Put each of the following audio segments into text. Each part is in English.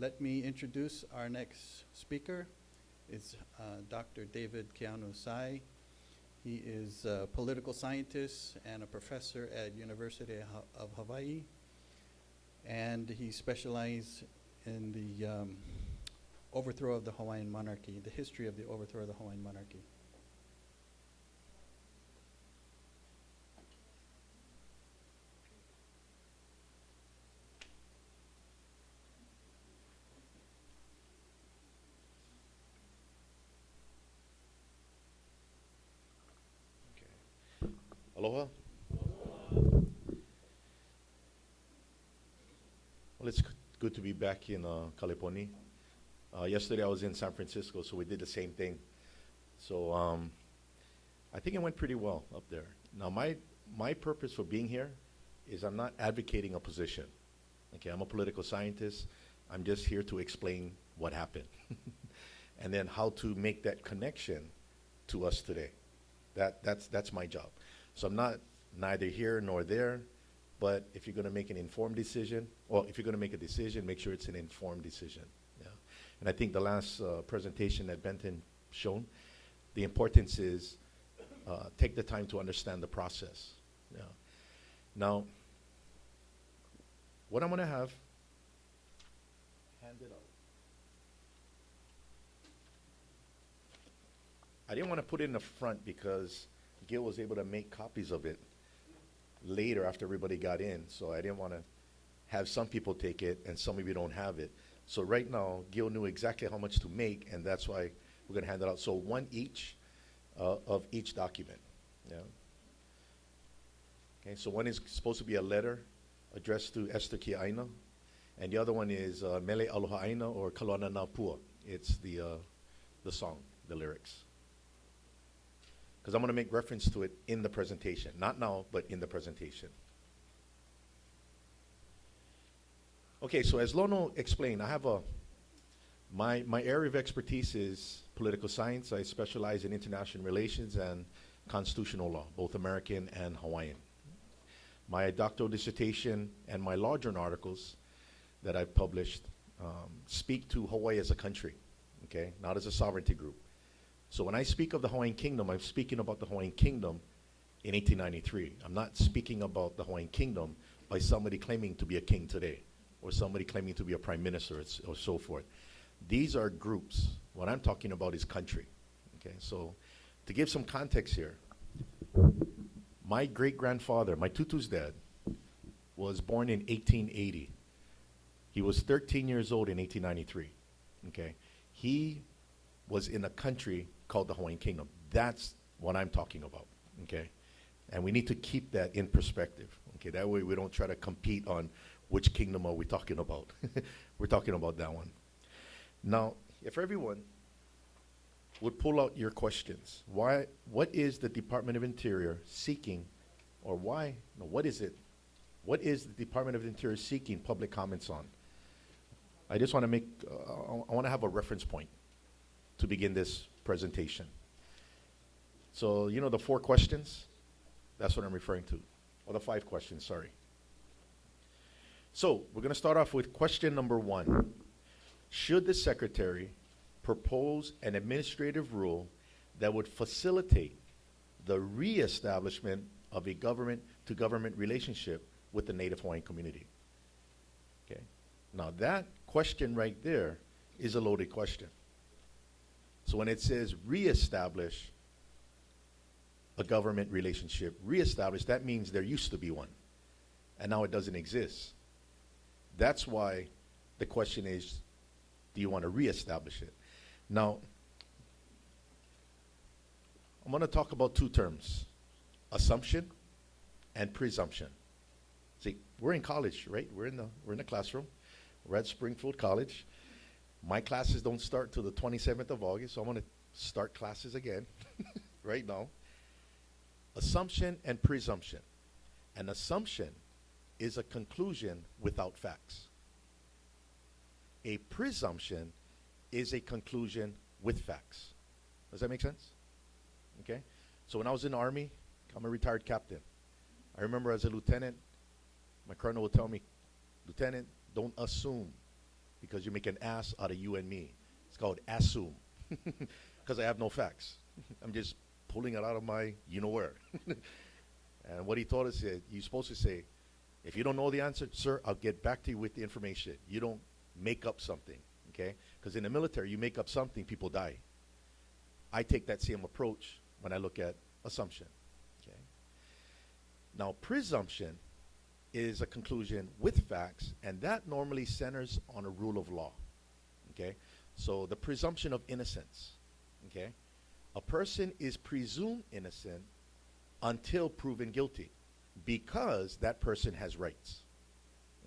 Let me introduce our next speaker. It's Dr. David Keanu Sai. He is a political scientist and a professor at University of Hawaii, and he specialized in the overthrow of the Hawaiian monarchy, the history of the overthrow of the Hawaiian monarchy. Aloha. Well, it's good to be back in Kaleponi. Yesterday I was in San Francisco, so we did the same thing. So I think it went pretty well up there. Now my purpose for being here is I'm not advocating a position. Okay, I'm a political scientist. I'm just here to explain what happened and then how to make that connection to us today. That's my job. So I'm not neither here nor there, but if you're going to make an informed decision, or if you're going to make a decision, make sure it's an informed decision. Yeah. And I think the last presentation that Benton shown, the importance is take the time to understand the process. Yeah. Now, what I'm going to have handed out. I didn't want to put it in the front because Gil was able to make copies of it later after everybody got in, so I didn't want to have some people take it and some of you don't have it. So right now, Gil knew exactly how much to make, and that's why we're going to hand it out. So one each of each document. Yeah. Okay, so one is supposed to be a letter addressed to Esther Ki'aina, and the other one is Mele Aloha Aina or Kalana Napua. It's the song, the lyrics. Because I'm going to make reference to it in the presentation. Not now, but in the presentation. Okay, so as Lono explained, I have my area of expertise is political science. I specialize in international relations and constitutional law, both American and Hawaiian. My doctoral dissertation and my law journal articles that I've published speak to Hawaii as a country, okay, not as a sovereignty group. So when I speak of the Hawaiian Kingdom, I'm speaking about the Hawaiian Kingdom in 1893. I'm not speaking about the Hawaiian Kingdom by somebody claiming to be a king today or somebody claiming to be a prime minister or so forth. These are groups. What I'm talking about is country. Okay, so to give some context here, my great-grandfather, my tutu's dad, was born in 1880. He was 13 years old in 1893. Okay, he was in a country called the Hawaiian Kingdom. That's what I'm talking about, okay? And we need to keep that in perspective, okay? That way we don't try to compete on which kingdom are we talking about. We're talking about that one. Now, if everyone would pull out your questions. What is the Department of Interior seeking, or why, no, what is it? What is the Department of Interior seeking public comments on? I just want to make, I want to have a reference point to begin this presentation. So, you know the 4 questions? That's what I'm referring to. Or the 5 questions, sorry. So, we're going to start off with question number 1. Should the Secretary propose an administrative rule that would facilitate the reestablishment of a government-to-government relationship with the Native Hawaiian community? Okay. Now, that question right there is a loaded question. So when it says reestablish a government relationship, reestablish, that means there used to be one, and now it doesn't exist. That's why the question is, do you want to reestablish it? Now, I'm going to talk about 2 terms, assumption and presumption. See, we're in college, right? We're in the classroom. We're at Springfield College. My classes don't start till the 27th of August, so I'm going to start classes again right now. Assumption and presumption. An assumption is a conclusion without facts. A presumption is a conclusion with facts. Does that make sense? Okay? So when I was in the Army, I'm a retired captain. I remember as a lieutenant, my colonel would tell me, Lieutenant, don't assume because you make an ass out of you and me. It's called assume, because I have no facts. I'm just pulling it out of my you-know-where. And what he taught us is, you're supposed to say, if you don't know the answer, sir, I'll get back to you with the information. You don't make up something, okay? Because in the military, you make up something, people die. I take that same approach when I look at assumption, okay? Now, presumption is a conclusion with facts, and that normally centers on a rule of law, okay? So the presumption of innocence, okay? A person is presumed innocent until proven guilty, because that person has rights,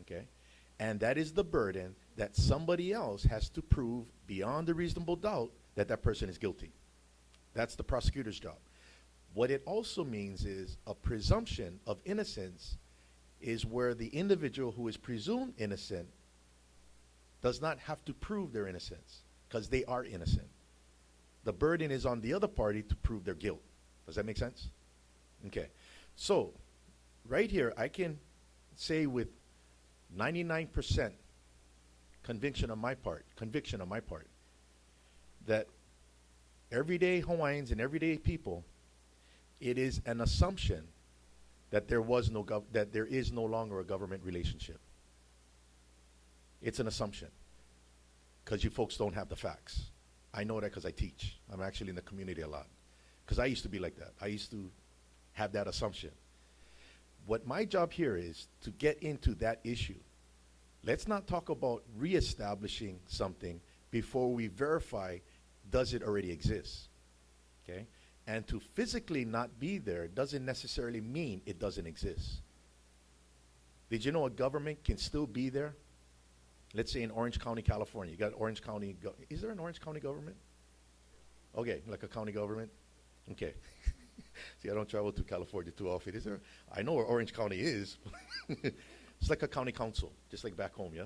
okay? And that is the burden that somebody else has to prove beyond a reasonable doubt that that person is guilty. That's the prosecutor's job. What it also means is a presumption of innocence is where the individual who is presumed innocent does not have to prove their innocence, because they are innocent. The burden is on the other party to prove their guilt. Does that make sense? Okay. So, right here, I can say with 99% conviction on my part, that everyday Hawaiians and everyday people, it is an assumption that there is no longer a government relationship. It's an assumption, because you folks don't have the facts. I know that because I teach. I'm actually in the community a lot, because I used to be like that. I used to have that assumption. What my job here is to get into that issue. Let's not talk about reestablishing something before we verify, does it already exist, okay? And to physically not be there doesn't necessarily mean it doesn't exist. Did you know a government can still be there? Let's say in Orange County, California. You got Orange County, is there an Orange County government? Okay, like a county government? Okay. See, I don't travel to California too often. Is there? I know where Orange County is. It's like a county council, just like back home, yeah?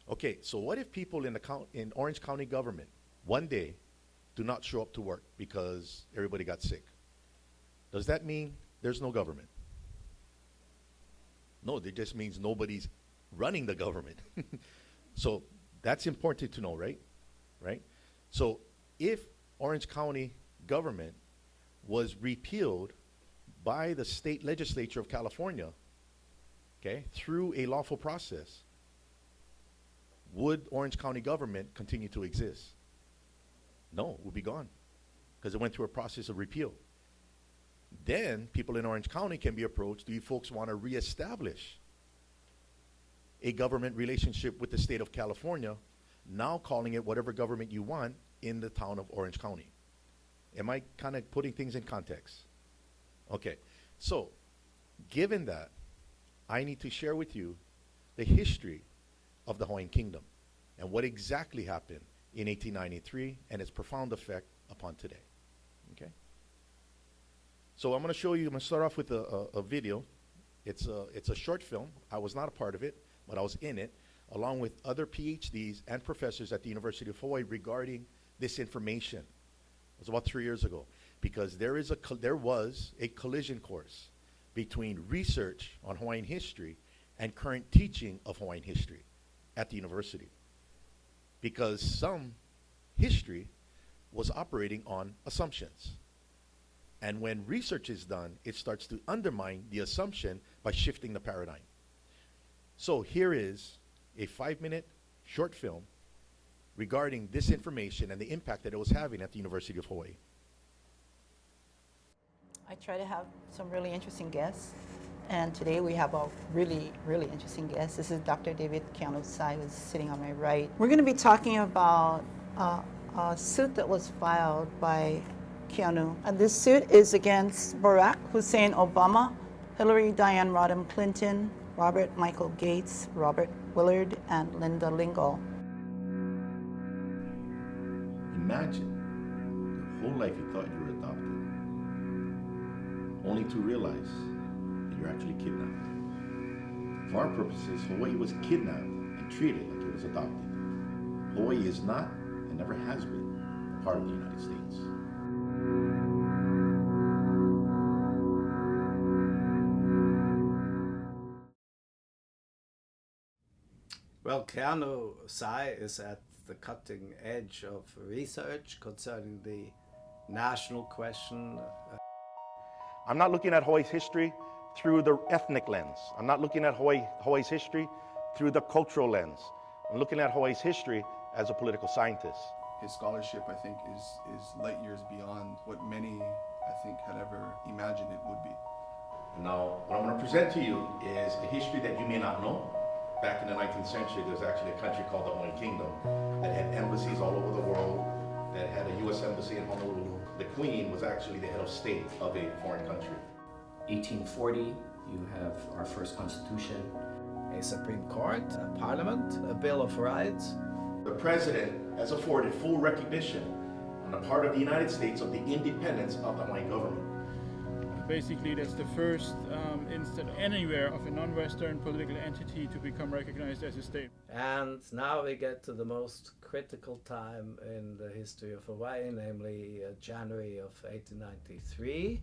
Okay, so what if people in Orange County government one day do not show up to work because everybody got sick? Does that mean there's no government? No, it just means nobody's running the government. So that's important to know, right? Right? So if Orange County government was repealed by the state legislature of California, okay, through a lawful process, would Orange County government continue to exist? No, it would be gone, because it went through a process of repeal. Then people in Orange County can be approached, do you folks want to reestablish a government relationship with the state of California, now calling it whatever government you want in the town of Orange County? Am I kind of putting things in context? Okay, so given that, I need to share with you the history of the Hawaiian Kingdom and what exactly happened in 1893 and its profound effect upon today. Okay? So I'm going to show you, I'm going to start off with a video. It's a short film. I was not a part of it, but I was in it, along with other PhDs and professors at the University of Hawaii regarding this information. It was about 3 years ago, because there was a collision course between research on Hawaiian history and current teaching of Hawaiian history at the university, because some history was operating on assumptions. And when research is done, it starts to undermine the assumption by shifting the paradigm. So here is a 5-minute short film regarding this information and the impact that it was having at the University of Hawaii. I try to have some really interesting guests, and today we have a really, really interesting guest. This is Dr. David Keanu, who's sitting on my right. We're going to be talking about a suit that was filed by Keanu, and this suit is against Barack Hussein Obama, Hillary Diane Rodham Clinton, Robert Michael Gates, Robert Willard, and Linda Lingle. Imagine your whole life you thought you were adopted, only to realize that you're actually kidnapped. For our purposes, Hawaii was kidnapped and treated like it was adopted. Hawaii is not, and never has been, a part of the United States. Well, Keanu Sai is at the cutting edge of research concerning the national question. I'm not looking at Hawaii's history through the ethnic lens. I'm not looking at Hawaii's history through the cultural lens. I'm looking at Hawaii's history as a political scientist. His scholarship, I think, is light years beyond what many, I think, had ever imagined it would be. Now, what I'm going to present to you is a history that you may not know. Back in the 19th century, there was actually a country called the Hawaiian Kingdom that had embassies all over the world, that had a U.S. embassy in Honolulu. The Queen was actually the head of state of a foreign country. 1840, you have our first constitution. A Supreme Court, a Parliament, a Bill of Rights. The president has afforded full recognition on the part of the United States of the independence of the Hawaiian government. Basically, that's the first instance anywhere of a non-Western political entity to become recognized as a state. And now we get to the most critical time in the history of Hawaii, namely January of 1893.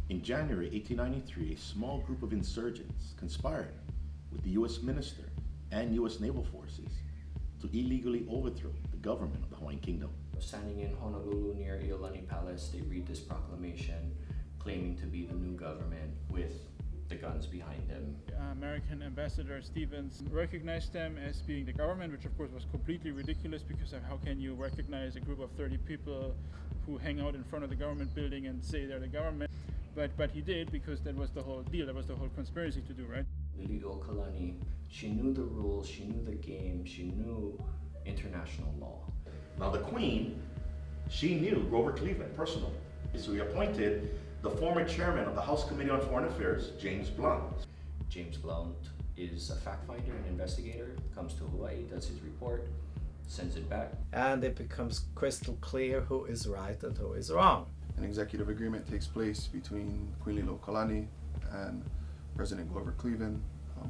In January 1893, a small group of insurgents conspired with the U.S. minister and U.S. naval forces to illegally overthrow the government of the Hawaiian Kingdom. Standing in Honolulu near Iolani Palace, they read this proclamation claiming to be the new government with the guns behind them. American Ambassador Stevens recognized them as being the government, which of course was completely ridiculous because of how can you recognize a group of 30 people who hang out in front of the government building and say they're the government. But he did, because that was the whole deal, that was the whole conspiracy to do, right? Lili'o Kalani, she knew the rules, she knew the game, she knew international law. Now the Queen, she knew Grover Cleveland personally. So he appointed the former chairman of the House Committee on Foreign Affairs, James Blunt. James Blount is a fact finder and investigator, comes to Hawaii, does his report, sends it back. And it becomes crystal clear who is right and who is wrong. An executive agreement takes place between Queen Lili'o Kalani and President Grover Cleveland,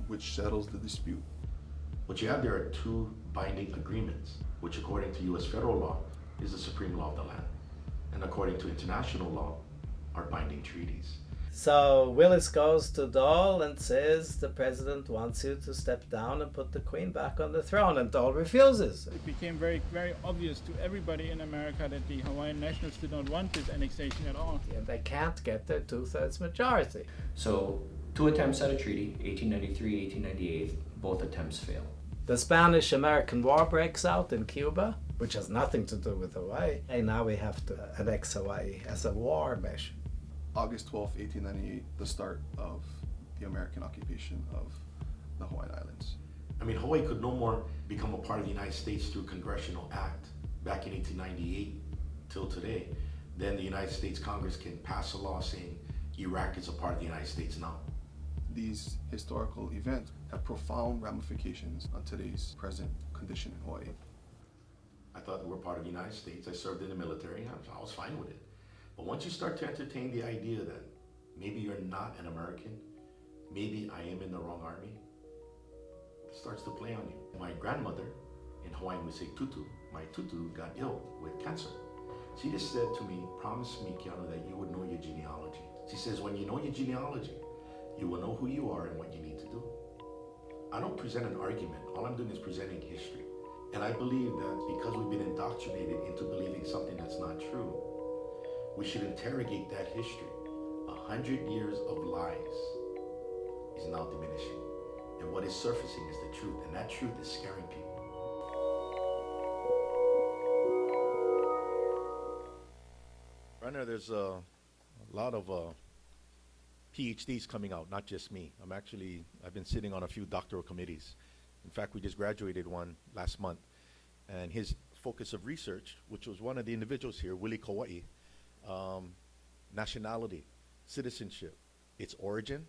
which settles the dispute. What you have there are two binding agreements, which according to U.S. federal law is the supreme law of the land, and according to international law are binding treaties. So Willis goes to Dole and says the president wants you to step down and put the queen back on the throne, and Dole refuses. It became very, very obvious to everybody in America that the Hawaiian nationals did not want this annexation at all. And they can't get their two-thirds majority. So 2 attempts at a treaty, 1893, 1898, both attempts fail. The Spanish-American War breaks out in Cuba, which has nothing to do with Hawaii. And now we have to annex Hawaii as a war measure. August 12, 1898, the start of the American occupation of the Hawaiian Islands. I mean, Hawaii could no more become a part of the United States through Congressional Act back in 1898 till today than the United States Congress can pass a law saying Iraq is a part of the United States now. These historical events have profound ramifications on today's present condition in Hawaii. I thought we were part of the United States. I served in the military. I was fine with it. But once you start to entertain the idea that maybe you're not an American, maybe I am in the wrong army, it starts to play on you. My grandmother, in Hawaiian we say tutu, my tutu got ill with cancer. She just said to me, promise me, Keanu, that you would know your genealogy. She says, when you know your genealogy, you will know who you are and what you need to do. I don't present an argument. All I'm doing is presenting history. And I believe that because we've been indoctrinated into believing something that's not true, we should interrogate that history. 100 years of lies is now diminishing. And what is surfacing is the truth. And that truth is scaring people. Brenner, there's a lot of PhDs coming out, not just me. I've been sitting on a few doctoral committees. In fact, we just graduated one last month. And his focus of research, which was one of the individuals here, Willie Kauai, nationality, citizenship, its origin,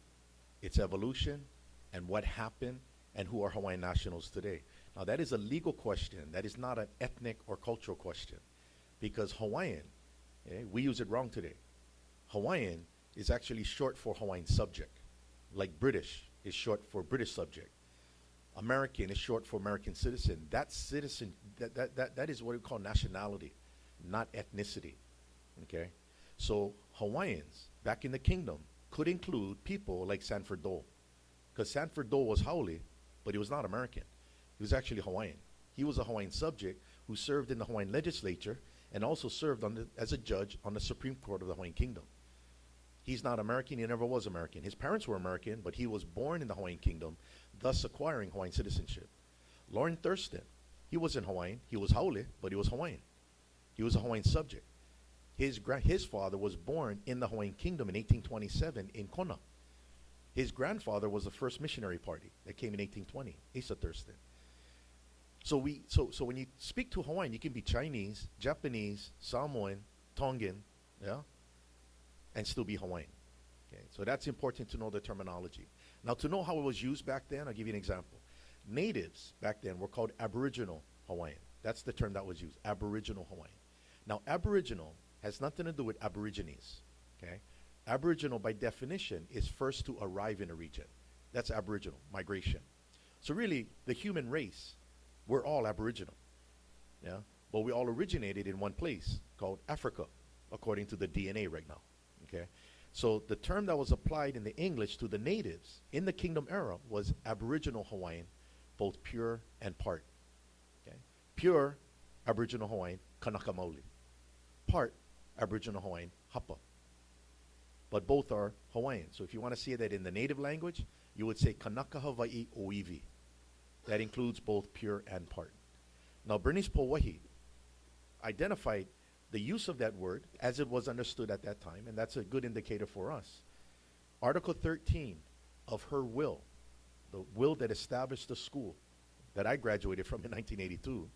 its evolution, and what happened, and who are Hawaiian nationals today. Now that is a legal question. That is not an ethnic or cultural question. Because Hawaiian, we use it wrong today. Hawaiian is actually short for Hawaiian subject, like British is short for British subject. American is short for American citizen. That is what we call nationality, not ethnicity. Okay, so Hawaiians back in the kingdom could include people like Sanford Dole, because Sanford Dole was haole, but he was not American. He was actually Hawaiian. He was a Hawaiian subject who served in the Hawaiian legislature and also served as a judge on the Supreme Court of the Hawaiian Kingdom. He's not American. He never was American. His parents were American, but he was born in the Hawaiian Kingdom, thus acquiring Hawaiian citizenship. Lauren Thurston, he wasn't Hawaiian. He was Haole, but he was Hawaiian. He was a Hawaiian subject. His father was born in the Hawaiian Kingdom in 1827 in Kona. His grandfather was the first missionary party that came in 1820, Asa Thurston. So when you speak to Hawaiian, you can be Chinese, Japanese, Samoan, Tongan, yeah, and still be Hawaiian. Okay, so that's important to know the terminology. Now, to know how it was used back then, I'll give you an example. Natives back then were called Aboriginal Hawaiian. That's the term that was used, Aboriginal Hawaiian. Now, Aboriginal has nothing to do with Aborigines. Okay, Aboriginal, by definition, is first to arrive in a region. That's Aboriginal, migration. So really, the human race, we're all Aboriginal, yeah? But we all originated in one place called Africa, according to the DNA right now, okay? So the term that was applied in the English to the natives in the Kingdom era was Aboriginal Hawaiian, both pure and part, okay? Pure Aboriginal Hawaiian, Kanaka Maoli. Part Aboriginal Hawaiian, Hapa. But both are Hawaiian. So if you want to say that in the native language, you would say Kanaka Hawaii Oiwi. That includes both pure and part. Now, Bernice Pauahi identified the use of that word as it was understood at that time, and that's a good indicator for us. Article 13 of her will, the will that established the school that I graduated from in 1982,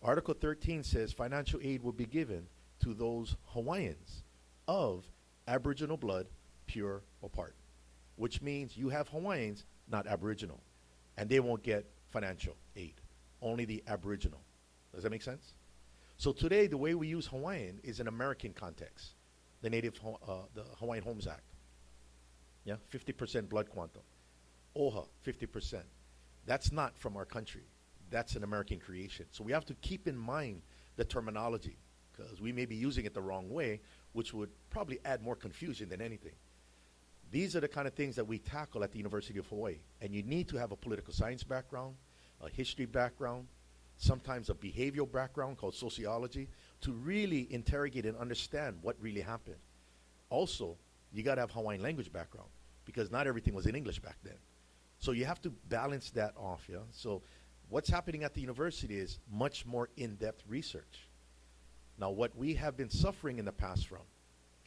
Article 13 says financial aid will be given to those Hawaiians of Aboriginal blood, pure or part, which means you have Hawaiians, not Aboriginal, and they won't get financial aid, only the Aboriginal. Does that make sense? So today, the way we use Hawaiian is in American context, the the Hawaiian Homes Act. Yeah, 50% blood quantum. OHA, 50%. That's not from our country. That's an American creation. So we have to keep in mind the terminology, because we may be using it the wrong way, which would probably add more confusion than anything. These are the kind of things that we tackle at the University of Hawaii. And you need to have a political science background, a history background, sometimes a behavioral background called sociology, to really interrogate and understand what really happened. Also, you got to have Hawaiian language background, because not everything was in English back then. So you have to balance that off, yeah? So what's happening at the university is much more in-depth research. Now, what we have been suffering in the past from,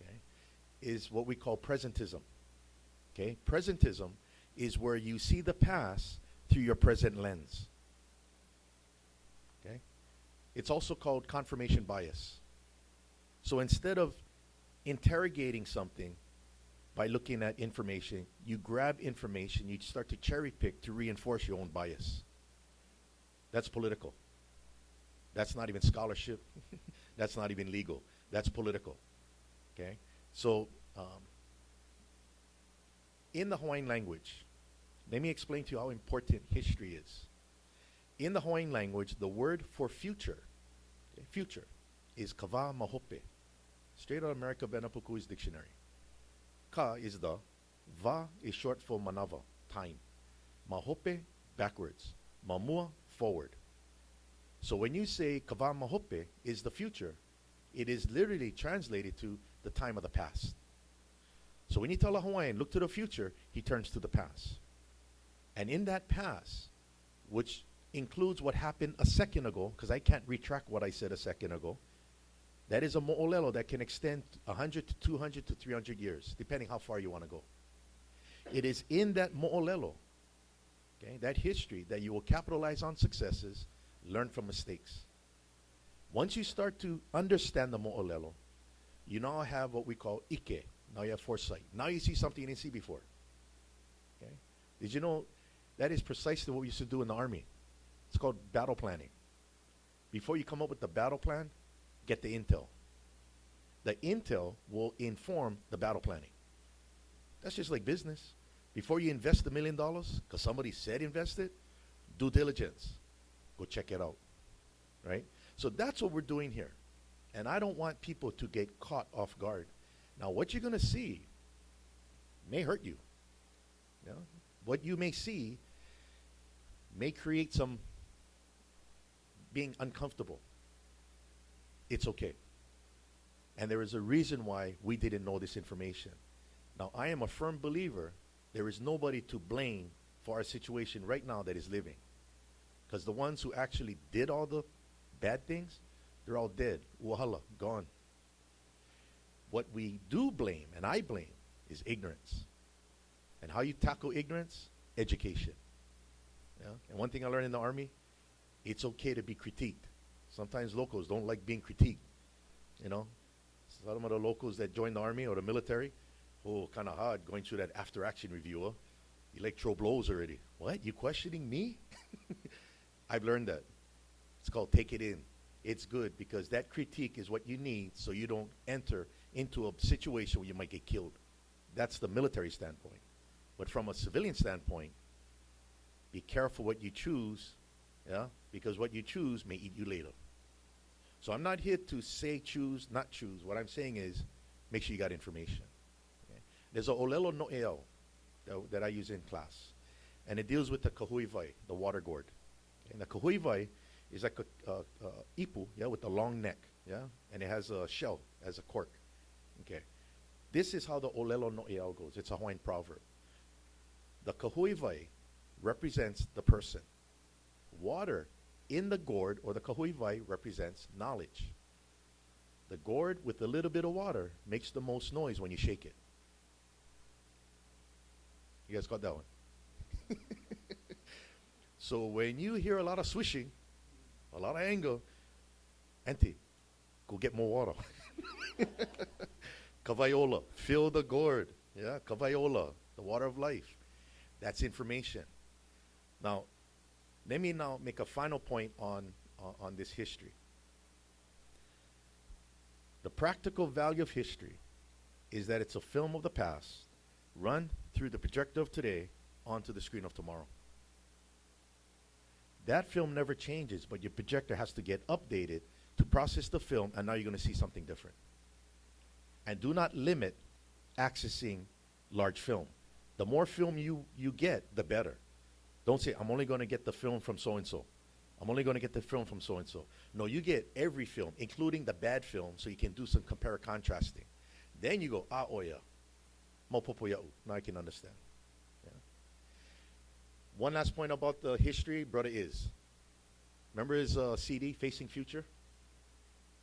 okay, is what we call presentism. Okay, presentism is where you see the past through your present lens. Okay, it's also called confirmation bias. So instead of interrogating something by looking at information, you grab information, you start to cherry pick to reinforce your own bias. That's political. That's not even scholarship. That's not even legal. That's political. Okay, so in the Hawaiian language, let me explain to you how important history is. In the Hawaiian language, the word for future, okay, future, is kawa mahope. Straight out of America Benapukui's dictionary. Ka is the, va is short for manava, time. Mahope, backwards. Mamua, forward. So when you say kawa mahope is the future, it is literally translated to the time of the past. So when you tell a Hawaiian, look to the future, he turns to the past. And in that past, which includes what happened a second ago, because I can't retract what I said a second ago, that is a mo'olelo that can extend 100 to 200 to 300 years, depending how far you want to go. It is in that mo'olelo, okay, that history, that you will capitalize on successes, learn from mistakes. Once you start to understand the mo'olelo, you now have what we call ike. Now you have foresight. Now you see something you didn't see before. Okay? Did you know that is precisely what we used to do in the Army? It's called battle planning. Before you come up with the battle plan, get the intel. The intel will inform the battle planning. That's just like business. Before you invest $1 million, because somebody said invest it, due diligence. Go check it out. Right? So that's what we're doing here. And I don't want people to get caught off guard. Now, what you're going to see may hurt you. You know? What you may see may create some being uncomfortable. It's okay. And there is a reason why we didn't know this information. Now, I am a firm believer there is nobody to blame for our situation right now that is living. Because the ones who actually did all the bad things, they're all dead. Wahala, gone. What we do blame, and I blame, is ignorance. And how you tackle ignorance? Education. Yeah? And one thing I learned in the Army, it's okay to be critiqued. Sometimes locals don't like being critiqued. You know? Some of the locals that join the Army or the military, oh, kind of hard going through that after-action review. Electro blows already. What? You questioning me? I've learned that. It's called take it in. It's good because that critique is what you need so you don't enter into a situation where you might get killed. That's the military standpoint. But from a civilian standpoint, be careful what you choose, yeah, because what you choose may eat you later. So I'm not here to say choose, not choose. What I'm saying is make sure you got information. Okay? There's a olelo no'eo that I use in class, and it deals with the kahuivai, the water gourd. Okay? And the kahuivai is like a ipu, yeah, with a long neck, yeah, and it has a shell as a cork. Okay, this is how the olelo no'eo goes. It's a Hawaiian proverb. The kahuivai represents the person. Water in the gourd or the kahuivai represents knowledge. The gourd with a little bit of water makes the most noise when you shake it. You guys got that one? So when you hear a lot of swishing, a lot of anger, auntie, go get more water. Kavaiola, fill the gourd. Yeah, kavaiola, the water of life. That's information. Now, let me now make a final point on this history. The practical value of history is that it's a film of the past run through the projector of today onto the screen of tomorrow. That film never changes, but your projector has to get updated to process the film, and now you're going to see something different. And do not limit accessing large film. The more film you get, the better. Don't say, I'm only going to get the film from so-and-so. I'm only going to get the film from so-and-so. No, you get every film, including the bad film, so you can do some compare contrasting. Then you go, oya, maupopo ya'u. Now I can understand. Yeah. One last point about the history, Brother Is. Remember his CD, Facing Future?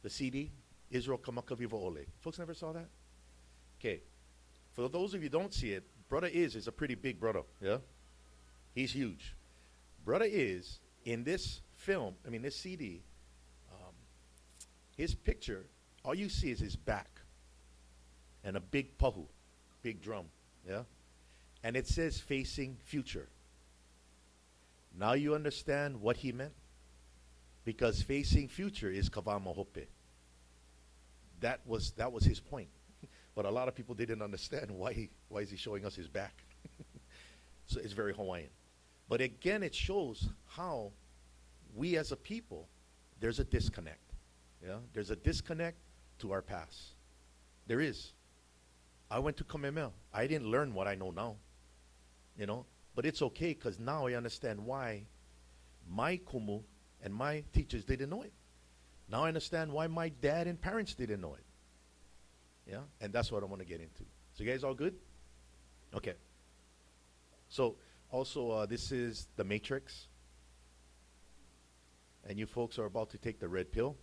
The CD, Israel Kamaka Viva Ole. Folks never saw that? Okay. For those of you who don't see it, Brother Is a pretty big brother, yeah? He's huge. Brother Is, in this film, this CD, his picture, all you see is his back and a big pahu, big drum, yeah? And it says Facing Future. Now you understand what he meant? Because facing future is kavama hope. That was his point. But a lot of people didn't understand why is he showing us his back. So it's very Hawaiian. But again, it shows how we as a people, there's a disconnect. Yeah? There's a disconnect to our past. There is. I went to Kamehameha. I didn't learn what I know now. You know? But it's okay because now I understand why my kumu and my teachers didn't know it. Now I understand why my dad and parents didn't know it. Yeah? And that's what I want to get into. So you guys all good? Okay. So also this is the Matrix. And you folks are about to take the red pill.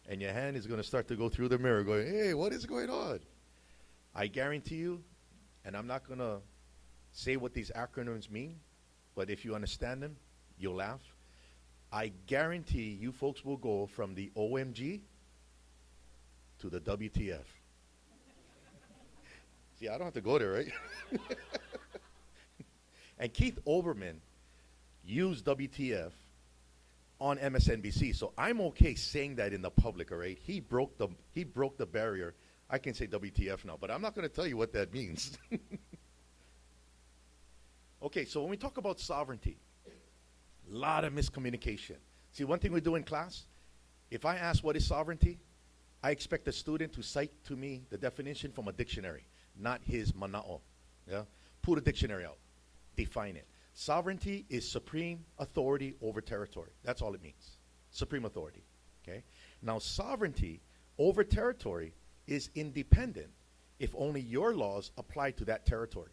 And your hand is going to start to go through the mirror going, hey, what is going on? I guarantee you, and I'm not going to say what these acronyms mean, but if you understand them, you'll laugh. I guarantee you folks will go from the OMG to the WTF. See, I don't have to go there, right? And Keith Olbermann used WTF on MSNBC, so I'm okay saying that in the public, all right? He broke the barrier. I can say WTF now, but I'm not going to tell you what that means. Okay, so when we talk about sovereignty, a lot of miscommunication. See, one thing we do in class, if I ask what is sovereignty, I expect the student to cite to me the definition from a dictionary, not his mana'o. Yeah? Pull the dictionary out. define it. Sovereignty is supreme authority over territory. That's all it means. Supreme authority. Okay? Now, sovereignty over territory is independent if only your laws apply to that territory.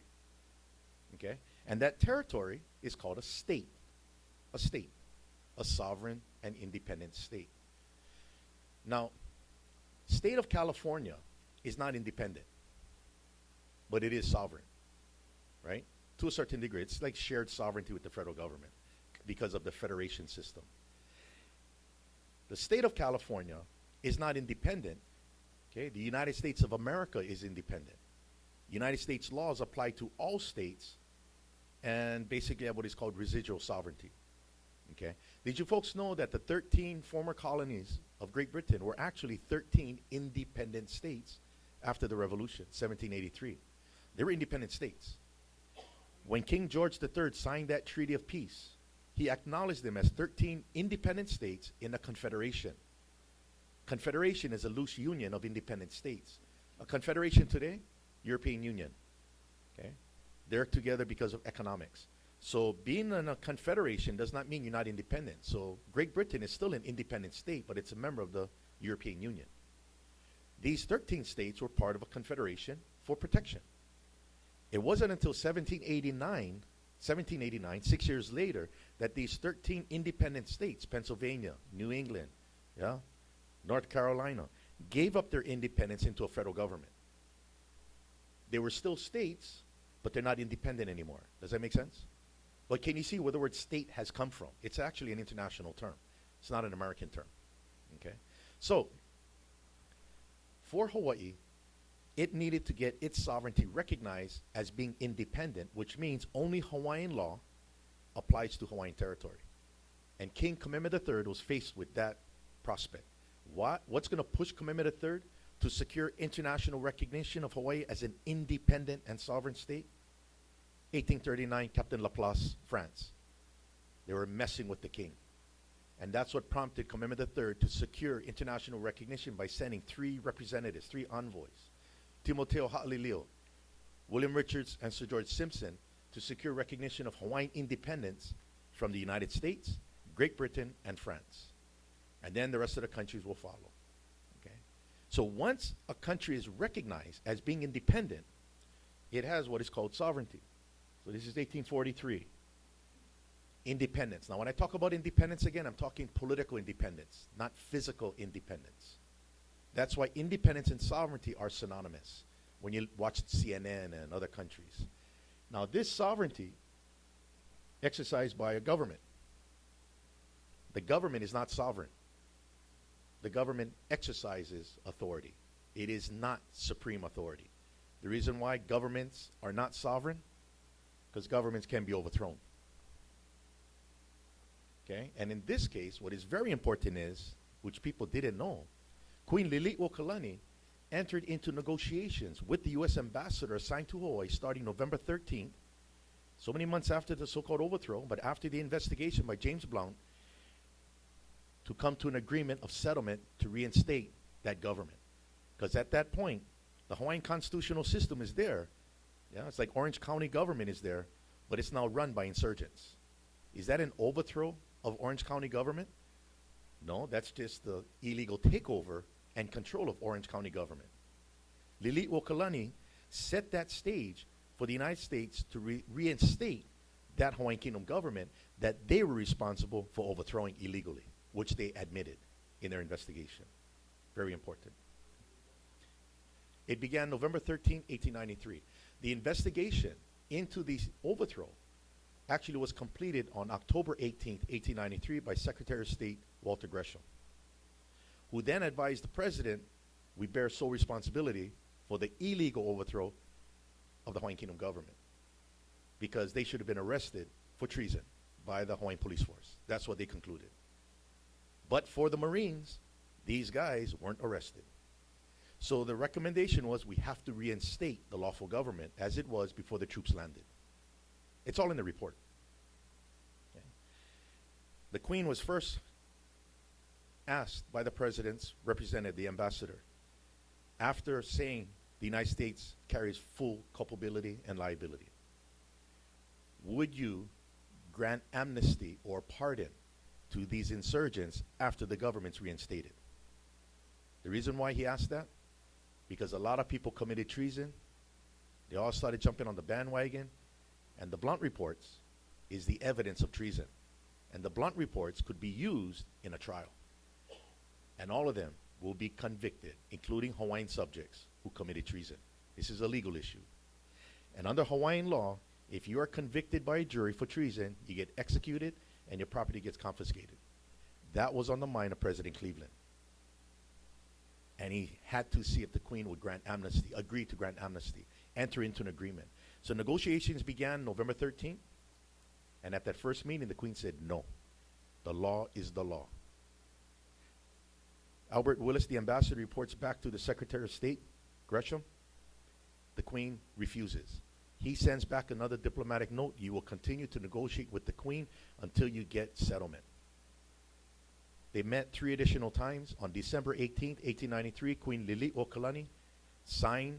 Okay? And that territory is called a state. A state. A sovereign and independent state. Now, state of California is not independent, but it is sovereign, right? To a certain degree. It's like shared sovereignty with the federal government because of the federation system. The state of California is not independent. Okay? The United States of America is independent. United States laws apply to all states and basically have what is called residual sovereignty. Okay? Did you folks know that the 13 former colonies of Great Britain were actually 13 independent states after the Revolution, 1783? They were independent states. When King George III signed that Treaty of Peace, he acknowledged them as 13 independent states in a confederation. Confederation is a loose union of independent states. A confederation today, European Union. Okay? They're together because of economics. So being in a confederation does not mean you're not independent. So Great Britain is still an independent state, but it's a member of the European Union. These 13 states were part of a confederation for protection. It wasn't until 1789, 6 years later, that these 13 independent states, Pennsylvania, New England, yeah, North Carolina, gave up their independence into a federal government. They were still states, but they're not independent anymore. Does that make sense? But can you see where the word state has come from? It's actually an international term. It's not an American term. Okay? So, for Hawaii, it needed to get its sovereignty recognized as being independent, which means only Hawaiian law applies to Hawaiian territory. And King Kamehameha III was faced with that prospect. What's going to push Kamehameha III to secure international recognition of Hawaii as an independent and sovereign state? 1839, Captain Laplace, France. They were messing with the king. And that's what prompted Kamehameha III to secure international recognition by sending 3 representatives, 3 envoys, Timoteo Ha'alilio, William Richards, and Sir George Simpson, to secure recognition of Hawaiian independence from the United States, Great Britain, and France. And then the rest of the countries will follow. Okay? So once a country is recognized as being independent, it has what is called sovereignty. So this is 1843. Independence. Now, when I talk about independence again, I'm talking political independence, not physical independence. That's why independence and sovereignty are synonymous when you watch CNN and other countries. Now, this sovereignty exercised by a government. The government is not sovereign. The government exercises authority. It is not supreme authority. The reason why governments are not sovereign, because governments can be overthrown. Okay? And in this case, what is very important is, which people didn't know, Queen Lili'uokalani entered into negotiations with the U.S. ambassador assigned to Hawaii starting November 13th, so many months after the so-called overthrow, but after the investigation by James Blount, to come to an agreement of settlement to reinstate that government. Because at that point, the Hawaiian constitutional system is there. Yeah, it's like Orange County government is there, but it's now run by insurgents. Is that an overthrow of Orange County government? No, that's just the illegal takeover and control of Orange County government. Lili'uokalani set that stage for the United States to reinstate that Hawaiian Kingdom government that they were responsible for overthrowing illegally, which they admitted in their investigation. Very important. It began November 13, 1893. The investigation into the overthrow actually was completed on October 18, 1893 by Secretary of State Walter Gresham, who then advised the president, we bear sole responsibility for the illegal overthrow of the Hawaiian Kingdom government because they should have been arrested for treason by the Hawaiian police force. That's what they concluded. But for the Marines, these guys weren't arrested. So the recommendation was we have to reinstate the lawful government as it was before the troops landed. It's all in the report. Okay. The Queen was first asked by the president's representative, the ambassador, after saying the United States carries full culpability and liability. would you grant amnesty or pardon to these insurgents after the government's reinstated? The reason why he asked that, because a lot of people committed treason. They all started jumping on the bandwagon, and the Blunt reports is the evidence of treason. And the Blunt reports could be used in a trial. And all of them will be convicted, including Hawaiian subjects who committed treason. This is a legal issue. And under Hawaiian law, if you are convicted by a jury for treason, you get executed and your property gets confiscated. That was on the mind of President Cleveland. And he had to see if the Queen would grant amnesty, agree to grant amnesty, enter into an agreement. So negotiations began November 13th. And at that first meeting, the Queen said, no, the law is the law. Albert Willis, the ambassador, reports back to the Secretary of State, Gresham. The Queen refuses. He sends back another diplomatic note. You will continue to negotiate with the Queen until you get settlement. They met 3 additional times. On December 18th, 1893, Queen Lili'uokalani signed,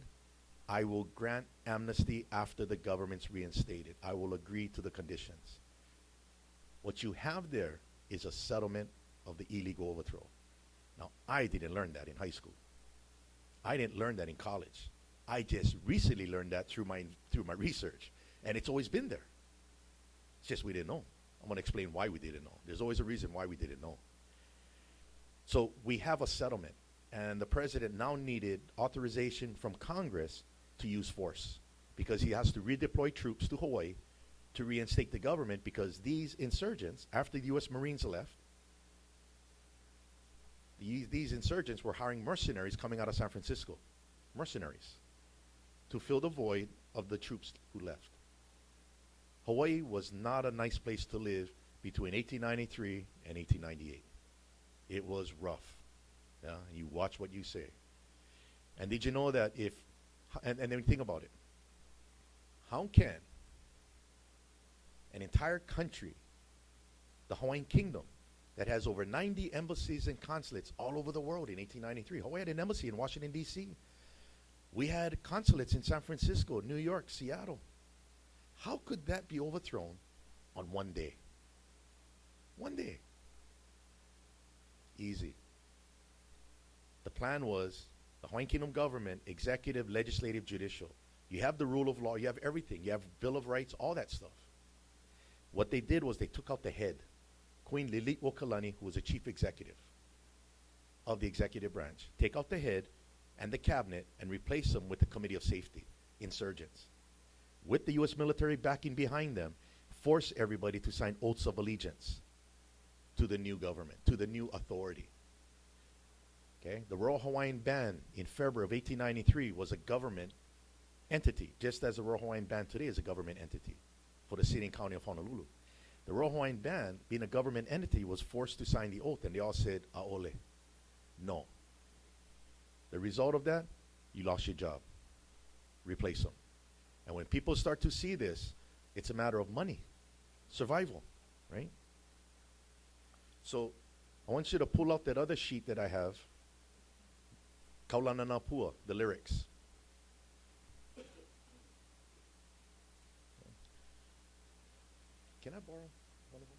I will grant amnesty after the government's reinstated. I will agree to the conditions. What you have there is a settlement of the illegal overthrow. Now, I didn't learn that in high school. I didn't learn that in college. I just recently learned that through my research. And it's always been there. It's just we didn't know. I'm going to explain why we didn't know. There's always a reason why we didn't know. So we have a settlement. And the president now needed authorization from Congress to use force, because he has to redeploy troops to Hawaii to reinstate the government, because these insurgents, after the U.S. Marines left, these insurgents were hiring mercenaries coming out of San Francisco, mercenaries, to fill the void of the troops who left. Hawaii was not a nice place to live between 1893 and 1898. It was rough. Yeah? You watch what you say. And did you know that if, and then think about it, how can an entire country, the Hawaiian Kingdom, that has over 90 embassies and consulates all over the world in 1893. Hawaii had an embassy in Washington, D.C. We had consulates in San Francisco, New York, Seattle. How could that be overthrown on one day? One day. Easy. The plan was the Hawaiian Kingdom government, executive, legislative, judicial. You have the rule of law, you have everything. You have Bill of Rights, all that stuff. What they did was they took out the head. Queen Lili'uokalani, who was the chief executive of the executive branch, take out the head and the cabinet and replace them with the Committee of Safety, insurgents. With the U.S. military backing behind them, force everybody to sign oaths of allegiance to the new government, to the new authority. Okay? The Royal Hawaiian Band in February of 1893 was a government entity, just as the Royal Hawaiian Band today is a government entity for the city and county of Honolulu. The Royal Hawaiian Band, being a government entity, was forced to sign the oath, and they all said, "Aole," no. The result of that, you lost your job. Replace them. And when people start to see this, it's a matter of money, survival, right? So I want you to pull out that other sheet that I have, Kaulananapua, the lyrics. Can I borrow one of them?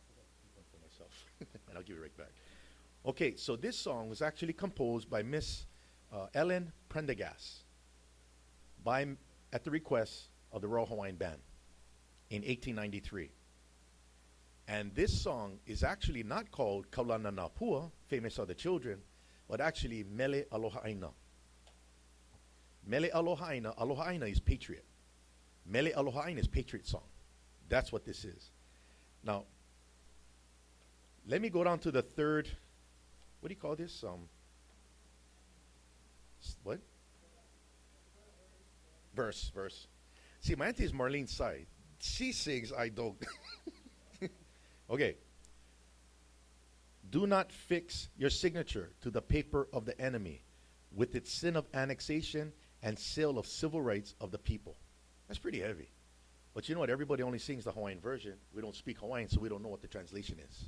I got one for myself, and I'll give it right back. Okay, so this song was actually composed by Miss Ellen Prendergast at the request of the Royal Hawaiian Band in 1893. And this song is actually not called Kaulananapua, Famous Are the Children, but actually Mele Alohaina. Mele Alohaina, Alohaina is patriot. Mele Alohaina is patriot song. That's what this is. Now, let me go down to the third, what do you call this? What? Verse. See, my auntie is Marlene Tsai. She sings, I don't. Okay. Do not fix your signature to the paper of the enemy with its sin of annexation and sale of civil rights of the people. That's pretty heavy. But you know what? Everybody only sings the Hawaiian version. We don't speak Hawaiian, so we don't know what the translation is.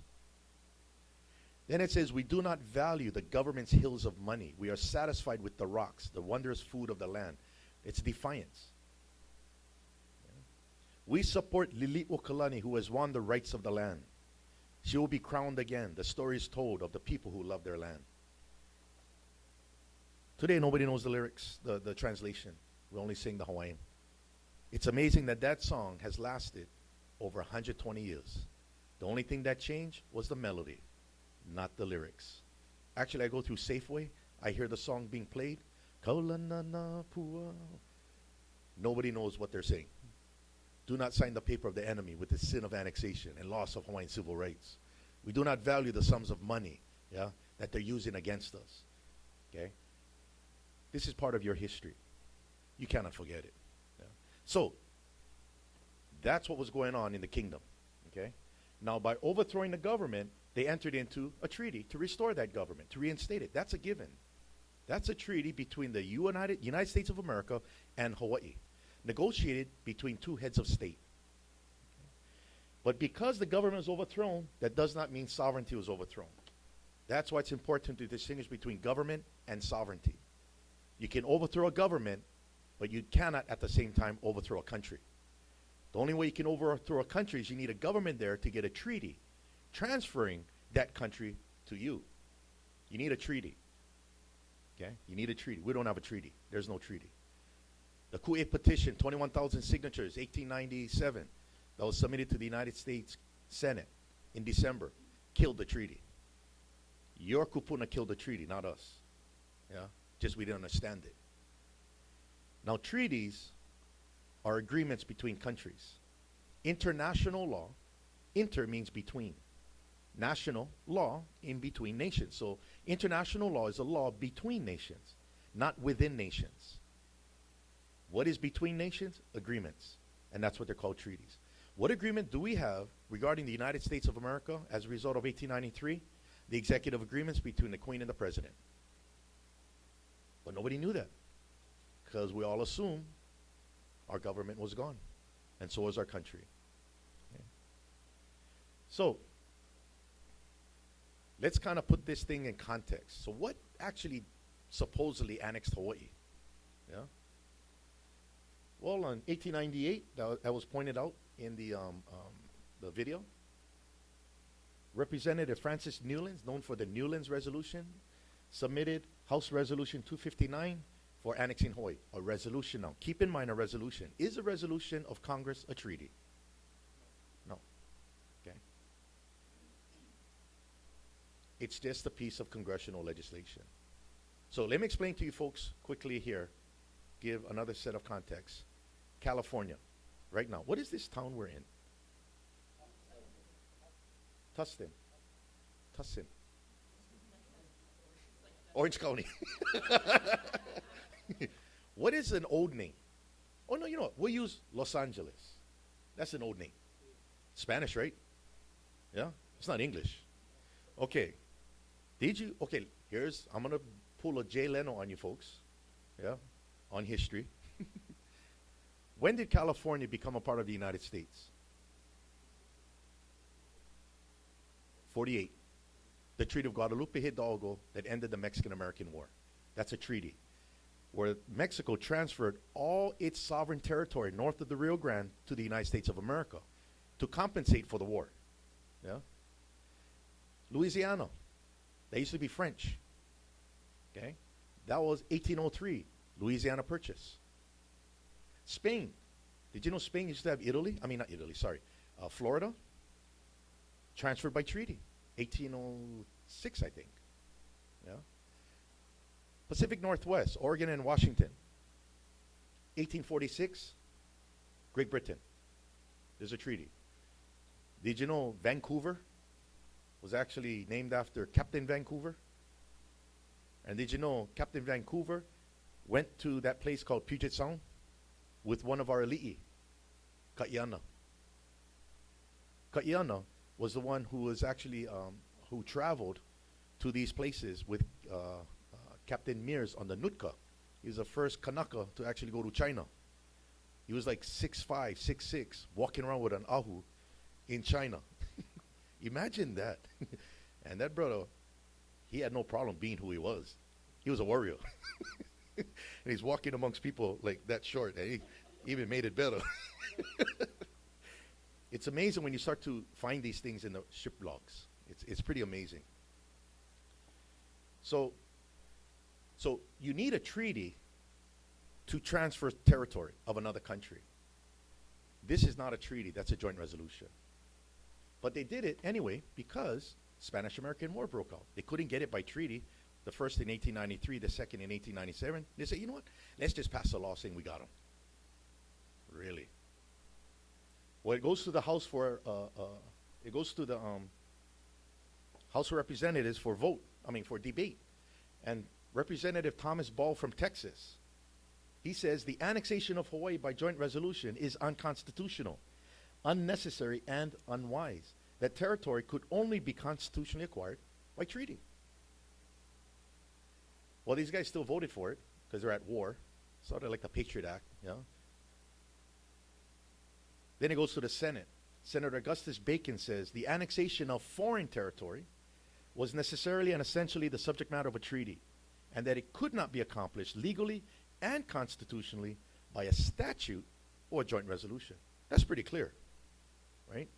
Then it says, we do not value the government's hills of money. We are satisfied with the rocks, the wondrous food of the land. It's defiance. Yeah. We support Lili'uokalani, who has won the rights of the land. She will be crowned again. The story is told of the people who love their land. Today, nobody knows the lyrics, the translation. We only sing the Hawaiian. It's amazing that that song has lasted over 120 years. The only thing that changed was the melody, not the lyrics. Actually, I go through Safeway. I hear the song being played. Kaulanana pua. Nobody knows what they're saying. Do not sign the paper of the enemy with the sin of annexation and loss of Hawaiian civil rights. We do not value the sums of money, that they're using against us. Okay? This is part of your history. You cannot forget it. Yeah? So, that's what was going on in the kingdom. Okay? Now, by overthrowing the government, they entered into a treaty to restore that government, to reinstate it. That's a given. That's a treaty between the United States of America and Hawaii, negotiated between two heads of state. But because the government was overthrown, that does not mean sovereignty was overthrown. That's why it's important to distinguish between government and sovereignty. You can overthrow a government, but you cannot at the same time overthrow a country. The only way you can overthrow a country is you need a government there to get a treaty transferring that country to you. You need a treaty. Okay? You need a treaty. We don't have a treaty. There's no treaty. The Ku'e petition, 21,000 signatures, 1897, that was submitted to the United States Senate in December, killed the treaty. Your kupuna killed the treaty, not us. Yeah? Just we didn't understand it. Now, treaties are agreements between countries. International law, inter means between. National law, in between nations. So international law is a law between nations, not within nations. What is between nations? Agreements. And that's what they're called, treaties. What agreement do we have regarding the United States of America as a result of 1893? The executive agreements between the Queen and the President. But nobody knew that, because we all assumed our government was gone, and so was our country. Okay. So, let's kind of put this thing in context. So what actually supposedly annexed Hawaii? Yeah. Well, in 1898, that was pointed out in the video. Representative Francis Newlands, known for the Newlands Resolution, submitted House Resolution 259 for annexing Hawaii. A resolution now. Keep in mind, a resolution. Is a resolution of Congress a treaty? No. Okay. It's just a piece of congressional legislation. So let me explain to you folks quickly here, give another set of context. California, right now. What is this town we're in? Tustin. Tustin. Orange County. What is an old name? Oh, no, you know what? We'll use Los Angeles. That's an old name. Spanish, right? Yeah? It's not English. Okay. Okay, I'm going to pull a Jay Leno on you folks. Yeah? On history. When did California become a part of the United States? 48. The Treaty of Guadalupe Hidalgo that ended the Mexican-American War. That's a treaty where Mexico transferred all its sovereign territory north of the Rio Grande to the United States of America to compensate for the war. Yeah? Louisiana, they used to be French. Okay? That was 1803, Louisiana Purchase. Spain. Did you know Spain used to have Italy? I mean, not Italy, sorry. Florida. Transferred by treaty. 1806, I think. Yeah. Pacific Northwest, Oregon and Washington. 1846, Great Britain. There's a treaty. Did you know Vancouver was actually named after Captain Vancouver? And did you know Captain Vancouver went to that place called Puget Sound with one of our ali'i, Keanu. Keanu was the one who was actually, who traveled to these places with Captain Mears on the Nootka. He was the first Kanaka to actually go to China. He was like 6'5", 6'6", walking around with an ahu in China. Imagine that. And that brother, he had no problem being who he was. He was a warrior. And he's walking amongst people like that short. And he even made it better. It's amazing when you start to find these things in the ship logs. It's pretty amazing. So you need a treaty to transfer territory of another country. This is not a treaty, that's a joint resolution. But they did it anyway because Spanish-American War broke out. They couldn't get it by treaty, the first in 1893, the second in 1897. They said, you know what, let's just pass a law saying we got them. Really? Well, it goes to the House for, it goes to the House of Representatives for for debate. And Representative Thomas Ball from Texas, he says the annexation of Hawaii by joint resolution is unconstitutional, unnecessary, and unwise. That territory could only be constitutionally acquired by treaty. Well, these guys still voted for it because they're at war, sort of like the Patriot Act, you know. Then it goes to the Senate. Senator Augustus Bacon says the annexation of foreign territory was necessarily and essentially the subject matter of a treaty, and that it could not be accomplished legally and constitutionally by a statute or a joint resolution. That's pretty clear, right?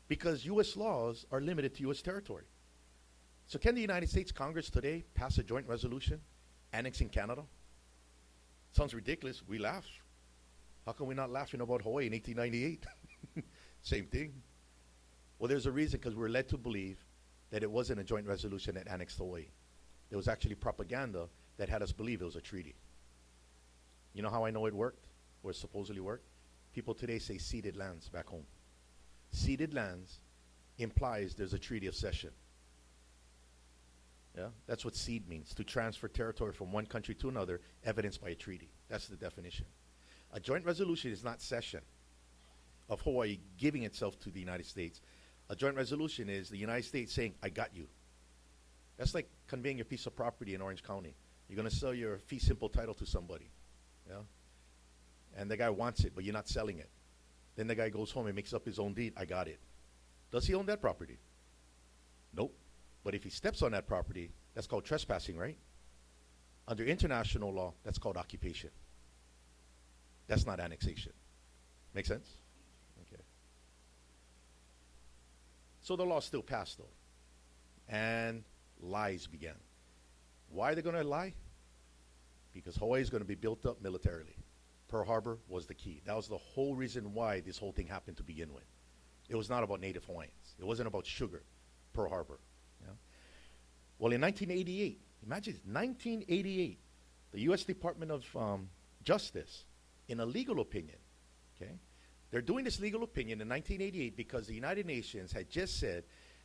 Because U.S. laws are limited to U.S. territory. So can the United States Congress today pass a joint resolution annexing Canada? Sounds ridiculous. We laugh. How come we're not laughing about Hawaii in 1898? Same thing. Well, there's a reason, because we're led to believe that it wasn't a joint resolution that annexed Hawaii. There was actually propaganda that had us believe it was a treaty. You know how I know it worked, or it supposedly worked? People today say ceded lands back home. Ceded lands implies there's a treaty of cession. Yeah, that's what cede means, to transfer territory from one country to another, evidenced by a treaty. That's the definition. A joint resolution is not cession of Hawaii giving itself to the United States. A joint resolution is the United States saying, I got you. That's like conveying your piece of property in Orange County. You're going to sell your fee simple title to somebody. Yeah? And the guy wants it, but you're not selling it. Then the guy goes home and makes up his own deed. I got it. Does he own that property? Nope. But if he steps on that property, that's called trespassing, right? Under international law, that's called occupation. That's not annexation. Make sense? Okay. So the law still passed, though. And lies began. Why are they going to lie? Because Hawaii is going to be built up militarily. Pearl Harbor was the key. That was the whole reason why this whole thing happened to begin with. It was not about Native Hawaiians. It wasn't about sugar, Pearl Harbor. Yeah? Well, in 1988, imagine this, 1988, the U.S. Department of Justice, in a legal opinion, okay, they're doing this legal opinion in 1988 because the United Nations had just said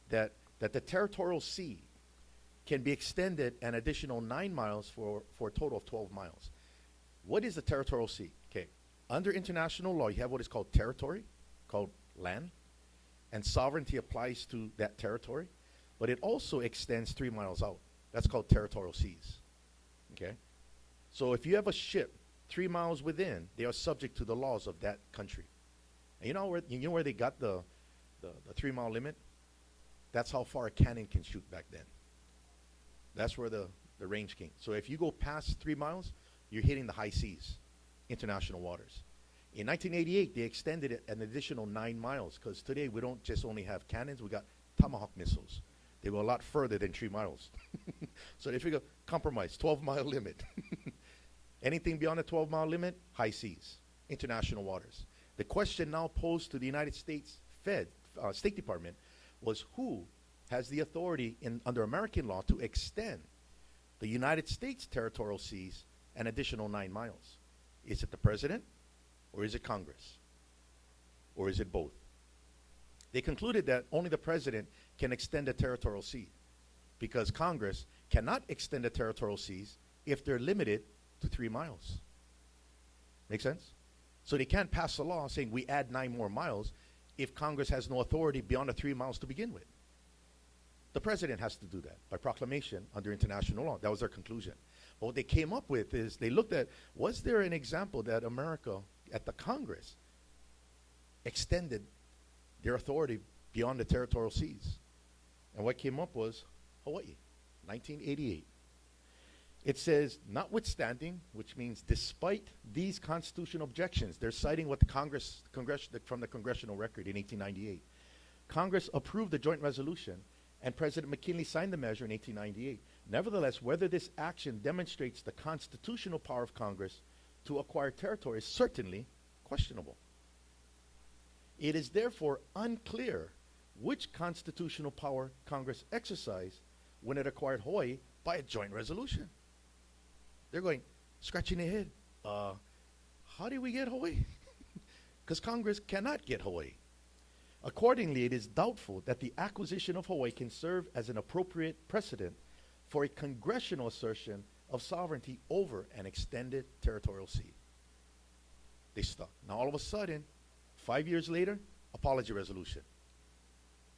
that the territorial sea can be extended an additional 9 miles for a total of 12 miles. What is the territorial sea? Okay, under international law, you have what is called territory, called land, and sovereignty applies to that territory, but it also extends 3 miles out. That's called territorial seas. Okay, so if you have a ship 3 miles within, they are subject to the laws of that country. And you know where they got the 3 mile limit? That's how far a cannon can shoot back then. That's where the range came. So if you go past 3 miles, you're hitting the high seas, international waters. In 1988, they extended it an additional 9 miles, because today we don't just only have cannons, we got Tomahawk missiles. They go a lot further than 3 miles. So they figure, compromise, 12-mile limit. Anything beyond the 12-mile limit, high seas, international waters. The question now posed to the United States State Department was, who has the authority under American law to extend the United States territorial seas an additional 9 miles? Is it the president, or is it Congress, or is it both? They concluded that only the president can extend the territorial sea, because Congress cannot extend the territorial seas if they're limited to 3 miles. Make sense? So they can't pass a law saying we add 9 more miles if Congress has no authority beyond the 3 miles to begin with. The president has to do that by proclamation under international law. That was their conclusion. But what they came up with is they looked at, was there an example that America, at the Congress, extended their authority beyond the territorial seas? And what came up was Hawaii, 1988. It says, notwithstanding, which means despite these constitutional objections, they're citing what the from the congressional record in 1898. Congress approved the joint resolution, and President McKinley signed the measure in 1898. Nevertheless, whether this action demonstrates the constitutional power of Congress to acquire territory is certainly questionable. It is therefore unclear which constitutional power Congress exercised when it acquired Hawaii by a joint resolution. They're going, scratching their head. How did we get Hawaii? Because Congress cannot get Hawaii. Accordingly, it is doubtful that the acquisition of Hawaii can serve as an appropriate precedent for a congressional assertion of sovereignty over an extended territorial sea. They stuck. Now, all of a sudden, 5 years later, apology resolution.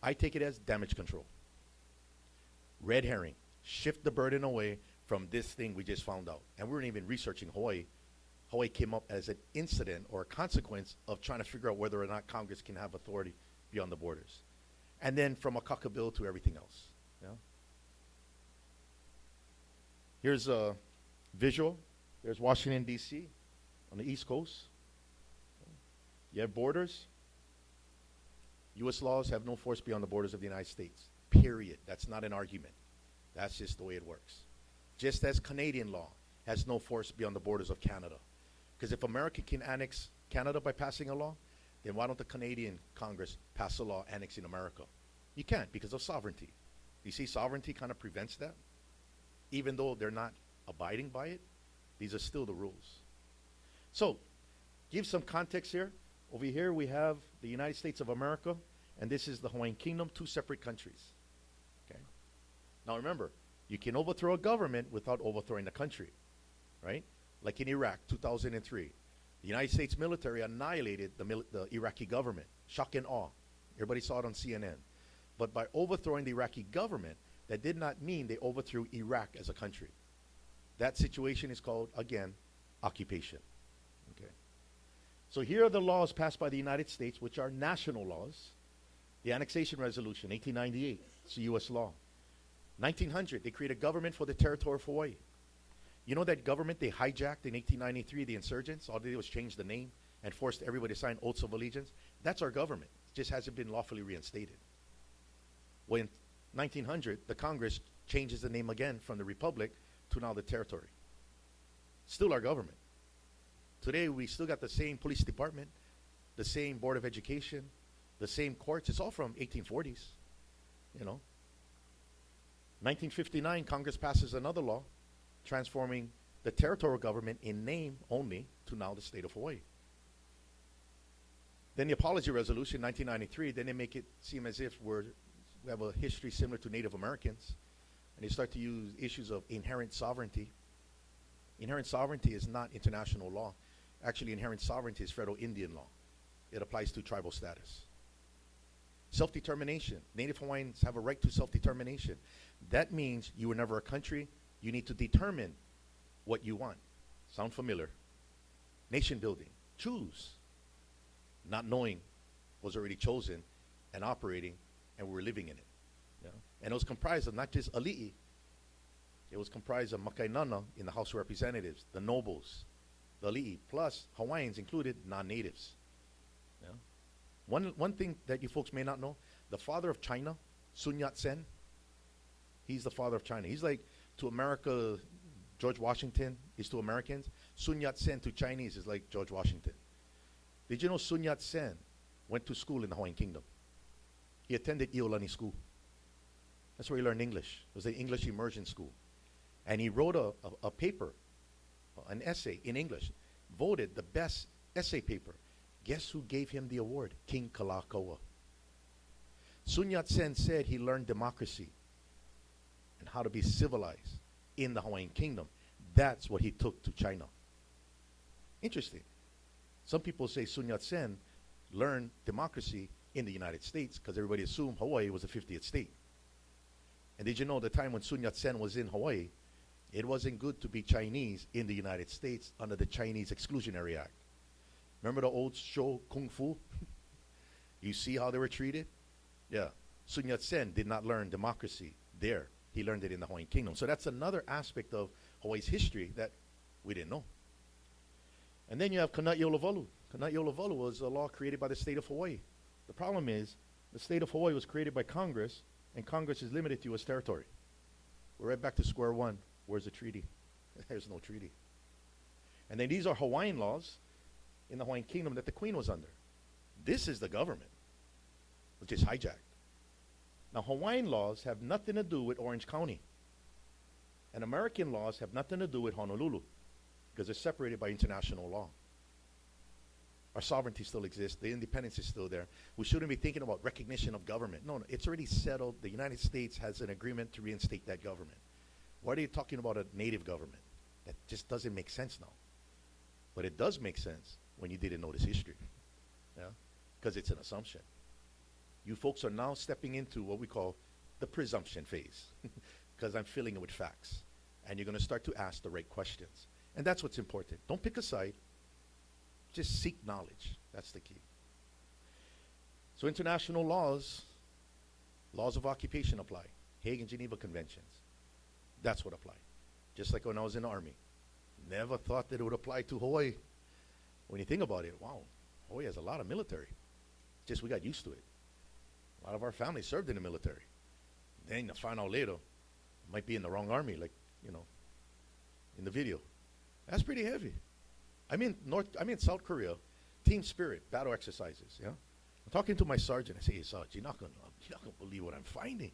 I take it as damage control. Red herring. Shift the burden away from this thing we just found out. And we weren't even researching Hawaii. Hawaii came up as an incident or a consequence of trying to figure out whether or not Congress can have authority beyond the borders. And then from a cockatiel to everything else. Yeah? Here's a visual. There's Washington, D.C. on the East Coast. You have borders. U.S. laws have no force beyond the borders of the United States. Period. That's not an argument. That's just the way it works. Just as Canadian law has no force beyond the borders of Canada. Because if America can annex Canada by passing a law, then why don't the Canadian Congress pass a law annexing America? You can't because of sovereignty. You see, sovereignty kind of prevents that. Even though they're not abiding by it, these are still the rules. So, give some context here. Over here we have the United States of America, and this is the Hawaiian Kingdom, two separate countries. Okay. Now remember, you can overthrow a government without overthrowing the country, right? Like in Iraq, 2003. The United States military annihilated the Iraqi government. Shock and awe. Everybody saw it on CNN. But by overthrowing the Iraqi government, that did not mean they overthrew Iraq as a country. That situation is called, again, occupation. Okay. So here are the laws passed by the United States, which are national laws. The Annexation Resolution, 1898, it's a U.S. law. 1900, they create a government for the territory of Hawaii. You know that government they hijacked in 1893, the insurgents? All they did was change the name and forced everybody to sign oaths of allegiance. That's our government. It just hasn't been lawfully reinstated. Well, in 1900, the Congress changes the name again from the Republic to now the territory. Still our government. Today, we still got the same police department, the same board of education, the same courts. It's all from 1840s, you know. 1959, Congress passes another law transforming the territorial government in name only to now the state of Hawaii. Then the Apology Resolution, 1993, then they make it seem as if we have a history similar to Native Americans, and they start to use issues of inherent sovereignty. Inherent sovereignty is not international law. Actually, inherent sovereignty is federal Indian law. It applies to tribal status. Self-determination. Native Hawaiians have a right to self-determination. That means you were never a country. You need to determine what you want. Sound familiar? Nation building. Choose. Not knowing was already chosen and operating, and we were living in it. You know? And it was comprised of not just ali'i. It was comprised of makainana in the House of Representatives, the nobles, the ali'i, plus Hawaiians included, non-natives. You know? One thing that you folks may not know, the father of China, Sun Yat-sen, he's the father of China. He's like, to America, George Washington is to Americans. Sun Yat-sen to Chinese is like George Washington. Did you know Sun Yat-sen went to school in the Hawaiian Kingdom? He attended Iolani School. That's where he learned English. It was an English immersion school. And he wrote a paper, an essay in English, voted the best essay paper. Guess who gave him the award? King Kalakaua. Sun Yat-sen said he learned democracy and how to be civilized in the Hawaiian Kingdom. That's what he took to China. Interesting. Some people say Sun Yat-sen learned democracy in the United States because everybody assumed Hawaii was a 50th state. And did you know the time when Sun Yat-sen was in Hawaii, it wasn't good to be Chinese in the United States under the Chinese Exclusionary Act. Remember the old show Kung Fu? You see how they were treated? Yeah. Sun Yat-sen did not learn democracy there. He learned it in the Hawaiian Kingdom. So that's another aspect of Hawaii's history that we didn't know. And then you have Kanat Yolavalu. Kanat Yolavalu was a law created by the state of Hawaii. The problem is the state of Hawaii was created by Congress, and Congress is limited to U.S. territory. We're right back to square one. Where's the treaty? There's no treaty. And then these are Hawaiian laws in the Hawaiian Kingdom that the Queen was under. This is the government, which is hijacked. Now, Hawaiian laws have nothing to do with Orange County. And American laws have nothing to do with Honolulu, because they're separated by international law. Our sovereignty still exists. The independence is still there. We shouldn't be thinking about recognition of government. No, it's already settled. The United States has an agreement to reinstate that government. Why are you talking about a native government? That just doesn't make sense now. But it does make sense when you didn't know this history. Yeah? Because it's an assumption. You folks are now stepping into what we call the presumption phase, because I'm filling it with facts. And you're going to start to ask the right questions. And that's what's important. Don't pick a side. Just seek knowledge. That's the key. So international laws, laws of occupation apply. Hague and Geneva Conventions. That's what apply. Just like when I was in the Army. Never thought that it would apply to Hawaii. When you think about it, wow, Hawaii has a lot of military. Just we got used to it. A lot of our family served in the military. Then you find out later, might be in the wrong army, like, you know, in the video. That's pretty heavy. I'm in South Korea, team spirit, battle exercises, yeah? I'm talking to my sergeant. I say, hey, Sarge, you're not gonna believe what I'm finding.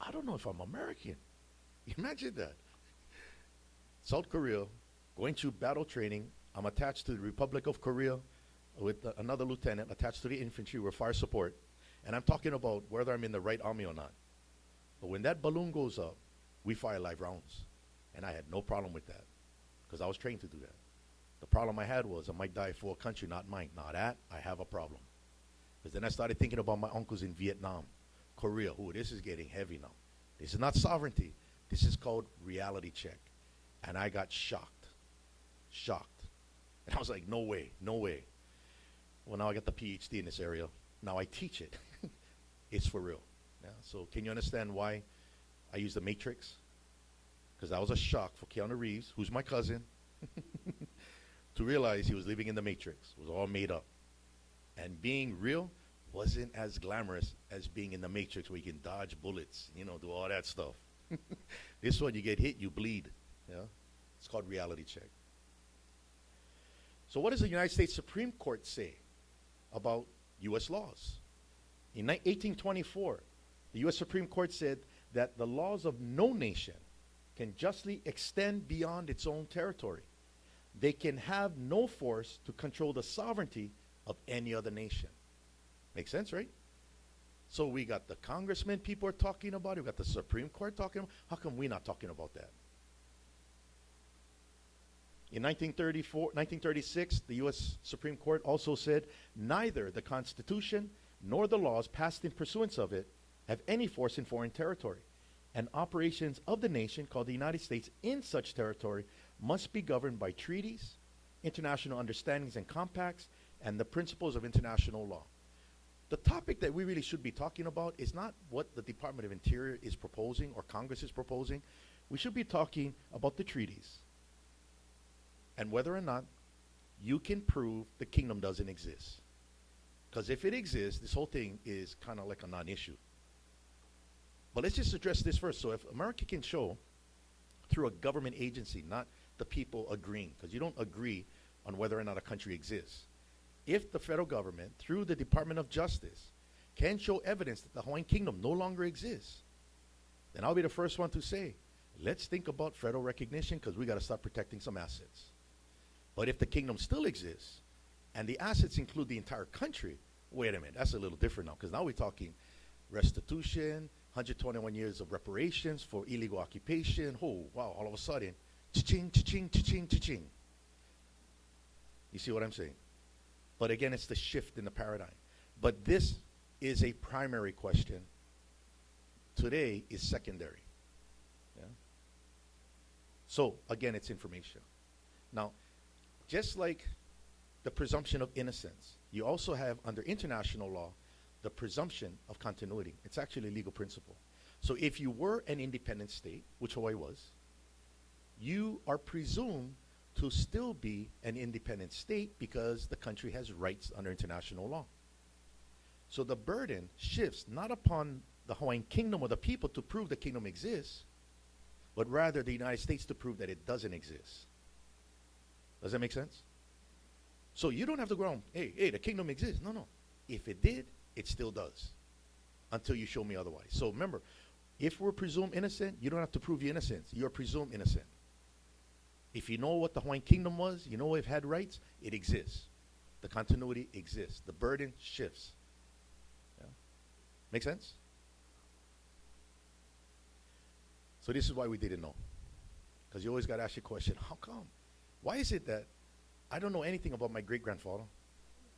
I don't know if I'm American. Imagine that. South Korea, going through battle training. I'm attached to the Republic of Korea with another lieutenant attached to the infantry with fire support. And I'm talking about whether I'm in the right army or not. But when that balloon goes up, we fire live rounds. And I had no problem with that, because I was trained to do that. The problem I had was I might die for a country, not mine. Now that, I have a problem. Because then I started thinking about my uncles in Vietnam, Korea. Ooh, this is getting heavy now. This is not sovereignty. This is called reality check. And I got shocked. Shocked. And I was like, no way, no way. Well, now I got the PhD in this area. Now I teach it. It's for real. Yeah? So can you understand why I use the matrix? Because that was a shock for Keanu Reeves, who's my cousin, to realize he was living in the matrix. It was all made up. And being real wasn't as glamorous as being in the matrix, where you can dodge bullets, you know, do all that stuff. This one, you get hit, you bleed. Yeah? It's called reality check. So what does the United States Supreme Court say about U.S. laws? In 1824, the U.S. Supreme Court said that the laws of no nation can justly extend beyond its own territory. They can have no force to control the sovereignty of any other nation. Make sense, right? So we got the congressmen people are talking about it. We got the Supreme Court talking about it. How come we're not talking about that? In 1936, the U.S. Supreme Court also said, neither the Constitution nor the laws passed in pursuance of it have any force in foreign territory, and operations of the nation called the United States in such territory must be governed by treaties, international understandings and compacts, and the principles of international law. The topic that we really should be talking about is not what the Department of Interior is proposing or Congress is proposing. We should be talking about the treaties and whether or not you can prove the kingdom doesn't exist. Because if it exists, this whole thing is kind of like a non-issue. But let's just address this first. So if America can show through a government agency, not the people agreeing, because you don't agree on whether or not a country exists. If the federal government, through the Department of Justice, can show evidence that the Hawaiian Kingdom no longer exists, then I'll be the first one to say, let's think about federal recognition, because we got to start protecting some assets. But if the kingdom still exists, and the assets include the entire country, wait a minute, that's a little different now, because now we're talking restitution, 121 years of reparations for illegal occupation. Oh, wow, all of a sudden, cha-ching, cha-ching, cha-ching, cha-ching. You see what I'm saying? But again, it's the shift in the paradigm. But this is a primary question. Today is secondary. Yeah? So, again, it's information. Now, just like the presumption of innocence, you also have, under international law, the presumption of continuity. It's actually a legal principle. So if you were an independent state, which Hawaii was, you are presumed to still be an independent state because the country has rights under international law. So the burden shifts not upon the Hawaiian kingdom or the people to prove the kingdom exists, but rather the United States to prove that it doesn't exist. Does that make sense? So you don't have to go around, hey, the kingdom exists. No, no. If it did, it still does. Until you show me otherwise. So remember, if we're presumed innocent, you don't have to prove your innocence. You're presumed innocent. If you know what the Hawaiian kingdom was, you know it had rights, it exists. The continuity exists. The burden shifts. Yeah. Make sense? So this is why we didn't know. Because you always got to ask your question, how come? Why is it that I don't know anything about my great-grandfather,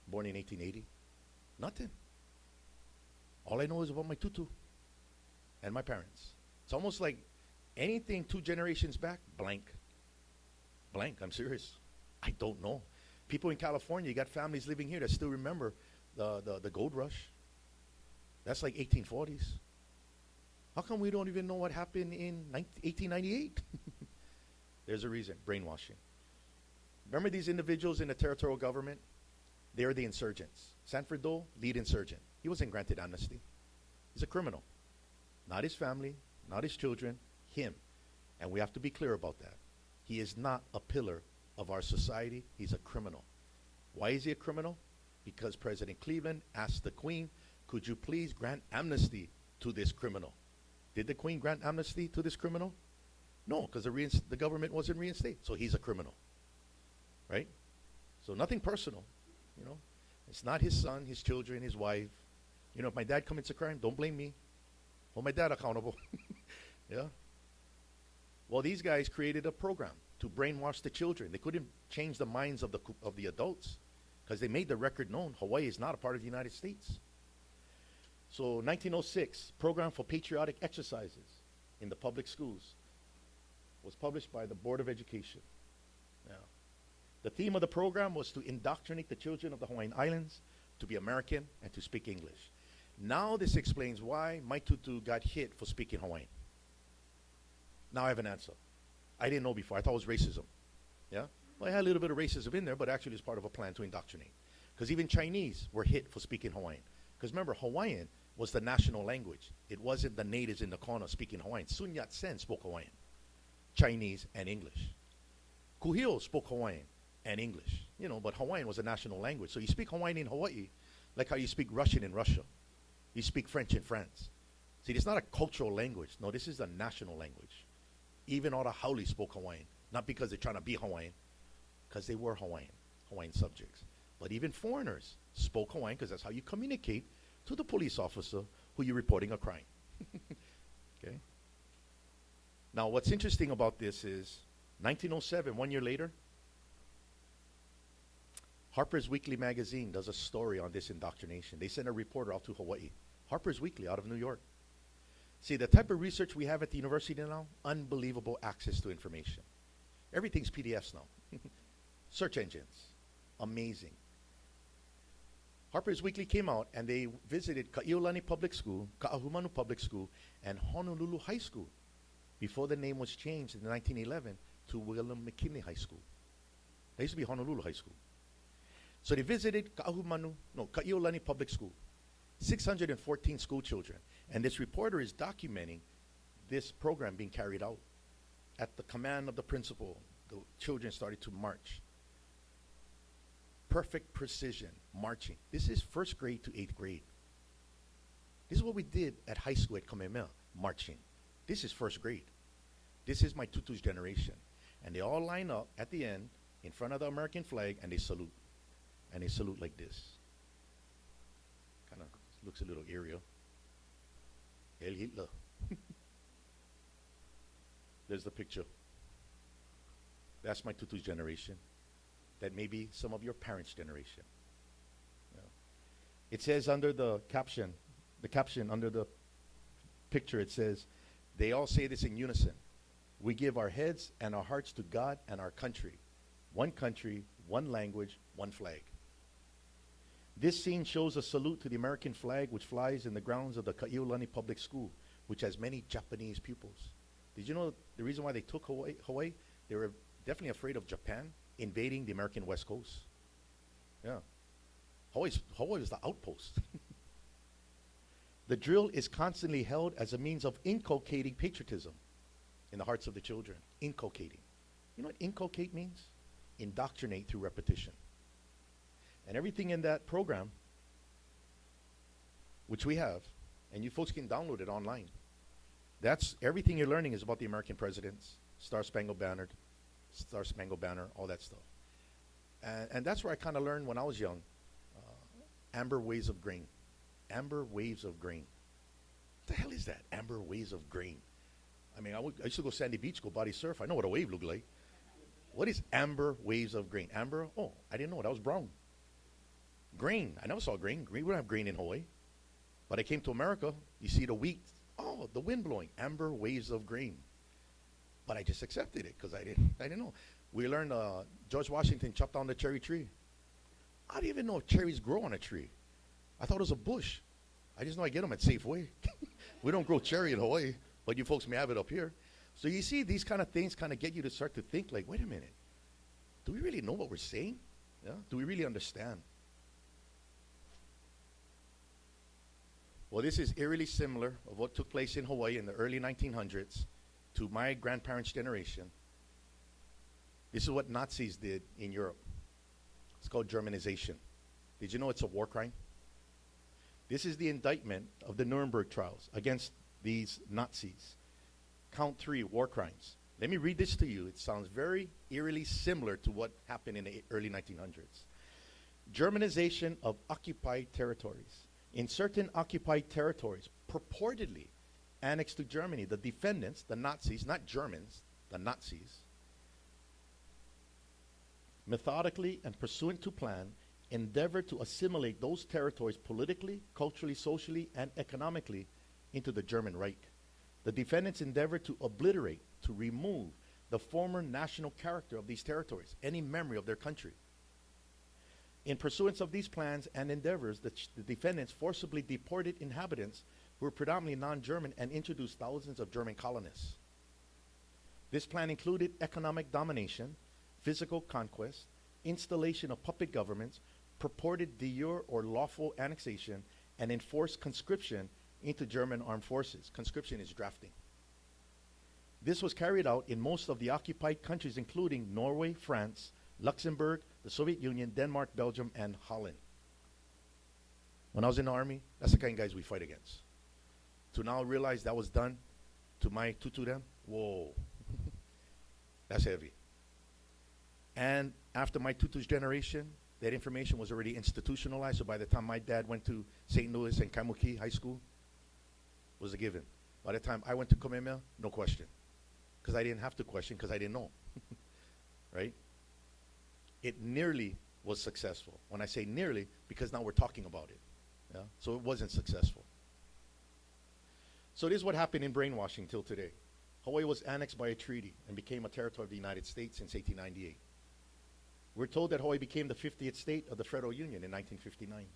born in 1880? Nothing. All I know is about my tutu and my parents. It's almost like anything 2 generations back, blank. Blank, I'm serious. I don't know. People in California, you got families living here that still remember the gold rush. That's like 1840s. How come we don't even know what happened in 1898? There's a reason, brainwashing. Remember these individuals in the territorial government? They are the insurgents. Sanford Dole, lead insurgent. He wasn't granted amnesty. He's a criminal. Not his family, not his children, him. And we have to be clear about that. He is not a pillar of our society. He's a criminal. Why is he a criminal? Because President Cleveland asked the Queen, could you please grant amnesty to this criminal? Did the Queen grant amnesty to this criminal? No, because the government wasn't reinstated. So he's a criminal. Right? So nothing personal. You know, it's not his son, his children, his wife. You know, if my dad commits a crime, don't blame me. Hold my dad accountable. Yeah. Well, these guys created a program to brainwash the children. They couldn't change the minds of the adults because they made the record known. Hawaii is not a part of the United States. So 1906, Program for Patriotic Exercises in the Public Schools was published by the Board of Education. Now, the theme of the program was to indoctrinate the children of the Hawaiian Islands to be American and to speak English. Now this explains why my tutu got hit for speaking Hawaiian. Now I have an answer. I didn't know before. I thought it was racism. Yeah? Well, I had a little bit of racism in there, but actually it's part of a plan to indoctrinate. Because even Chinese were hit for speaking Hawaiian. Because remember, Hawaiian was the national language. It wasn't the natives in the corner speaking Hawaiian. Sun Yat-sen spoke Hawaiian, Chinese, and English. Kuhio spoke Hawaiian and English. You know, but Hawaiian was a national language. So you speak Hawaiian in Hawaii like how you speak Russian in Russia. You speak French in France. See, it's not a cultural language. No, this is a national language. Even all the haole spoke Hawaiian. Not because they're trying to be Hawaiian, because they were Hawaiian subjects. But even foreigners spoke Hawaiian because that's how you communicate to the police officer who you're reporting a crime. Okay? Now, what's interesting about this is 1907, 1 year later, Harper's Weekly magazine does a story on this indoctrination. They send a reporter out to Hawaii. Harper's Weekly out of New York. See, the type of research we have at the university now, unbelievable access to information. Everything's PDFs now. Search engines, amazing. Harper's Weekly came out and they visited Ka'iolani Public School, Ka'ahumanu Public School, and Honolulu High School before the name was changed in 1911 to William McKinley High School. That used to be Honolulu High School. So they visited Ka'iolani Public School, 614 school children. And this reporter is documenting this program being carried out. At the command of the principal, the children started to march. Perfect precision, marching. This is 1st grade to 8th grade. This is what we did at high school at Kamehameha, marching. This is 1st grade. This is my tutu's generation. And they all line up at the end in front of the American flag and they salute. And they salute like this. Kind of looks a little aerial. El Hitler. There's the picture. That's my tutu's generation. That may be some of your parents' generation. Yeah. It says under the caption under the picture, it says, they all say this in unison. We give our heads and our hearts to God and our country. One country, one language, one flag. This scene shows a salute to the American flag which flies in the grounds of the Ka'iolani Public School, which has many Japanese pupils. Did you know the reason why they took Hawaii? They were definitely afraid of Japan invading the American West Coast. Yeah. Hawaii was the outpost. The drill is constantly held as a means of inculcating patriotism in the hearts of the children. Inculcating. You know what inculcate means? Indoctrinate through repetition. And everything in that program, which we have, and you folks can download it online. That's everything you're learning is about the American presidents, Star Spangled Banner, all that stuff. And that's where I kind of learned when I was young. Amber waves of grain. Amber waves of grain. What the hell is that? Amber waves of grain. I mean, I used to go Sandy Beach, go body surf. I know what a wave looked like. What is amber waves of grain? Amber? Oh, I didn't know. That was brown. Grain. I never saw grain. We don't have grain in Hawaii. But I came to America. You see the wheat. Oh, the wind blowing. Amber waves of grain. But I just accepted it because I didn't know. We learned George Washington chopped down the cherry tree. I didn't even know if cherries grow on a tree. I thought it was a bush. I just know I get them at Safeway. We don't grow cherry in Hawaii, but you folks may have it up here. So you see, these kind of things kind of get you to start to think like, wait a minute. Do we really know what we're saying? Yeah? Do we really understand? Well, this is eerily similar of what took place in Hawaii in the early 1900s to my grandparents' generation. This is what Nazis did in Europe. It's called Germanization. Did you know it's a war crime? This is the indictment of the Nuremberg trials against these Nazis. Count 3, war crimes. Let me read this to you. It sounds very eerily similar to what happened in the early 1900s. Germanization of occupied territories. In certain occupied territories, purportedly annexed to Germany, the defendants, the Nazis, not Germans, the Nazis, methodically and pursuant to plan, endeavored to assimilate those territories politically, culturally, socially, and economically into the German Reich. The defendants endeavored to obliterate, to remove the former national character of these territories, any memory of their country. In pursuance of these plans and endeavors, the defendants forcibly deported inhabitants who were predominantly non-German and introduced thousands of German colonists. This plan included economic domination, physical conquest, installation of puppet governments, purported de jure or lawful annexation, and enforced conscription into German armed forces. Conscription is drafting. This was carried out in most of the occupied countries, including Norway, France, Luxembourg, the Soviet Union, Denmark, Belgium, and Holland. When I was in the Army, that's the kind of guys we fight against. To now realize that was done to my tutu them, whoa, that's heavy. And after my tutu's generation, that information was already institutionalized, so by the time my dad went to St. Louis and Kaimuki High School, it was a given. By the time I went to Kamehameha, no question. Because I didn't have to question, because I didn't know. Right? It nearly was successful. When I say nearly, because now we're talking about it. Yeah? So it wasn't successful. So this is what happened in brainwashing till today. Hawaii was annexed by a treaty and became a territory of the United States since 1898. We're told that Hawaii became the 50th state of the Federal Union in 1959.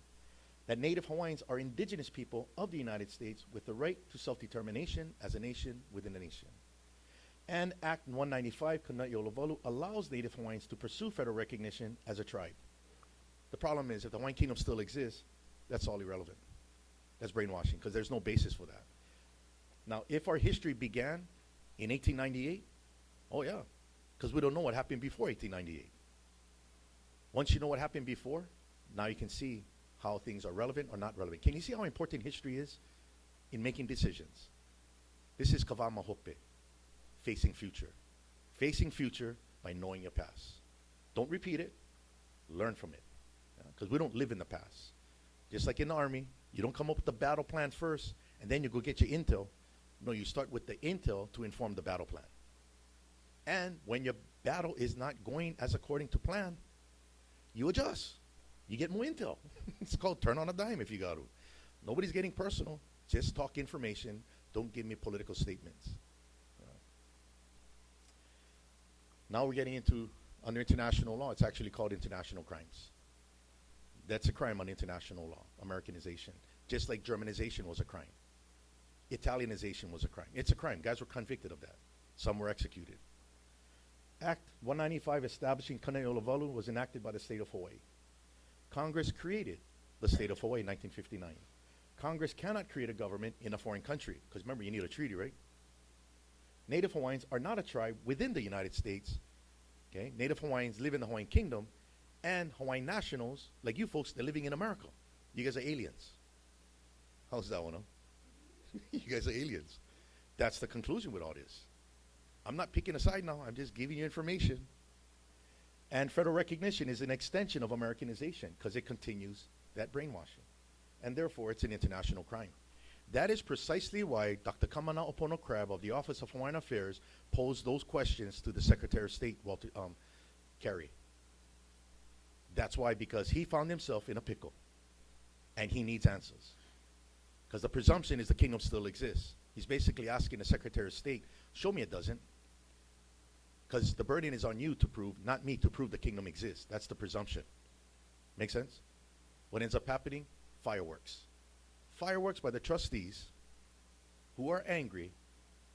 That Native Hawaiians are indigenous people of the United States with the right to self-determination as a nation within a nation. And Act 195, Kana'i'olavalu, allows Native Hawaiians to pursue federal recognition as a tribe. The problem is, if the Hawaiian Kingdom still exists, that's all irrelevant. That's brainwashing, because there's no basis for that. Now, if our history began in 1898, oh yeah, because we don't know what happened before 1898. Once you know what happened before, now you can see how things are relevant or not relevant. Can you see how important history is in making decisions? This is kawama hope, facing future. Facing future by knowing your past. Don't repeat it, learn from it. Because we don't live in the past. Just like in the Army, you don't come up with the battle plan first, and then you go get your intel. No, you start with the intel to inform the battle plan. And when your battle is not going as according to plan, you adjust. You get more intel. It's called turn on a dime if you got to. Nobody's getting personal. Just talk information. Don't give me political statements. Now we're getting into, under international law, it's actually called international crimes. That's a crime on international law, Americanization. Just like Germanization was a crime. Italianization was a crime. It's a crime. Guys were convicted of that. Some were executed. Act 195 establishing Canoe was enacted by the state of Hawaii. Congress created the state of Hawaii in 1959. Congress cannot create a government in a foreign country, because remember, you need a treaty, right? Native Hawaiians are not a tribe within the United States. Okay? Native Hawaiians live in the Hawaiian Kingdom, and Hawaiian nationals, like you folks, they're living in America. You guys are aliens. How's that one, huh? You guys are aliens. That's the conclusion with all this. I'm not picking a side now. I'm just giving you information. And federal recognition is an extension of Americanization because it continues that brainwashing. And therefore, it's an international crime. That is precisely why Dr. Kamana Opono Crab of the Office of Hawaiian Affairs posed those questions to the Secretary of State, Walter Kerry. That's why, because he found himself in a pickle. And he needs answers. Because the presumption is the kingdom still exists. He's basically asking the Secretary of State, show me it doesn't. Because the burden is on you to prove, not me, to prove the kingdom exists. That's the presumption. Make sense? What ends up happening? Fireworks. Fireworks by the trustees who are angry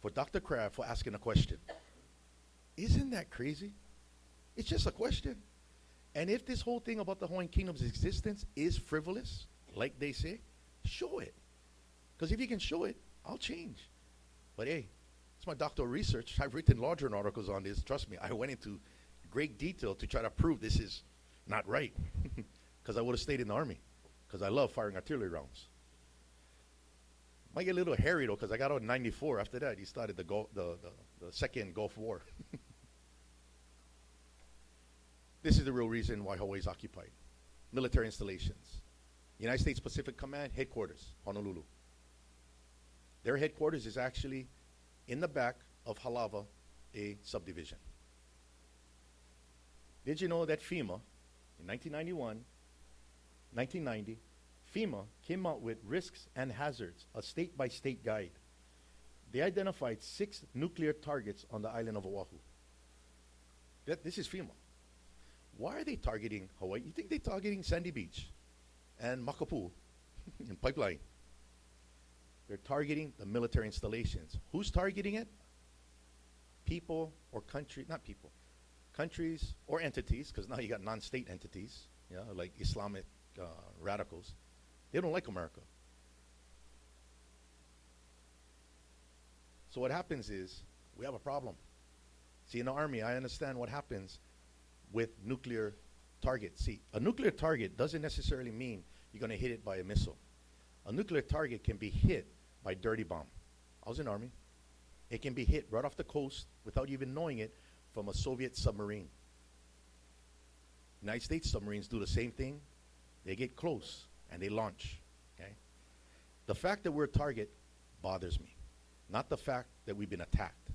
for Dr. Crab for asking a question. Isn't that crazy? It's just a question. And if this whole thing about the Hawaiian Kingdom's existence is frivolous, like they say, show it. Because if you can show it, I'll change. But hey, it's my doctoral research. I've written law journal articles on this. Trust me, I went into great detail to try to prove this is not right. Because I would have stayed in the Army. Because I love firing artillery rounds. Might get a little hairy though, because I got out in '94. After that, he started the second Gulf War. This is the real reason why Hawaii is occupied. Military installations. United States Pacific Command headquarters, Honolulu. Their headquarters is actually in the back of Halava, a subdivision. Did you know that FEMA, in 1991, 1990, FEMA came out with risks and hazards, a state-by-state guide. They identified 6 nuclear targets on the island of Oahu. This is FEMA. Why are they targeting Hawaii? You think they're targeting Sandy Beach and Makapu'u and Pipeline? They're targeting the military installations. Who's targeting it? People or country, not people, countries or entities, because now you got non-state entities, yeah, like Islamic radicals. They don't like America. So what happens is, we have a problem. See, in the Army, I understand what happens with nuclear targets. See, a nuclear target doesn't necessarily mean you're going to hit it by a missile. A nuclear target can be hit by dirty bomb. I was in the Army. It can be hit right off the coast without even knowing it from a Soviet submarine. United States submarines do the same thing. They get close and they launch. Okay? The fact that we're a target bothers me, not the fact that we've been attacked.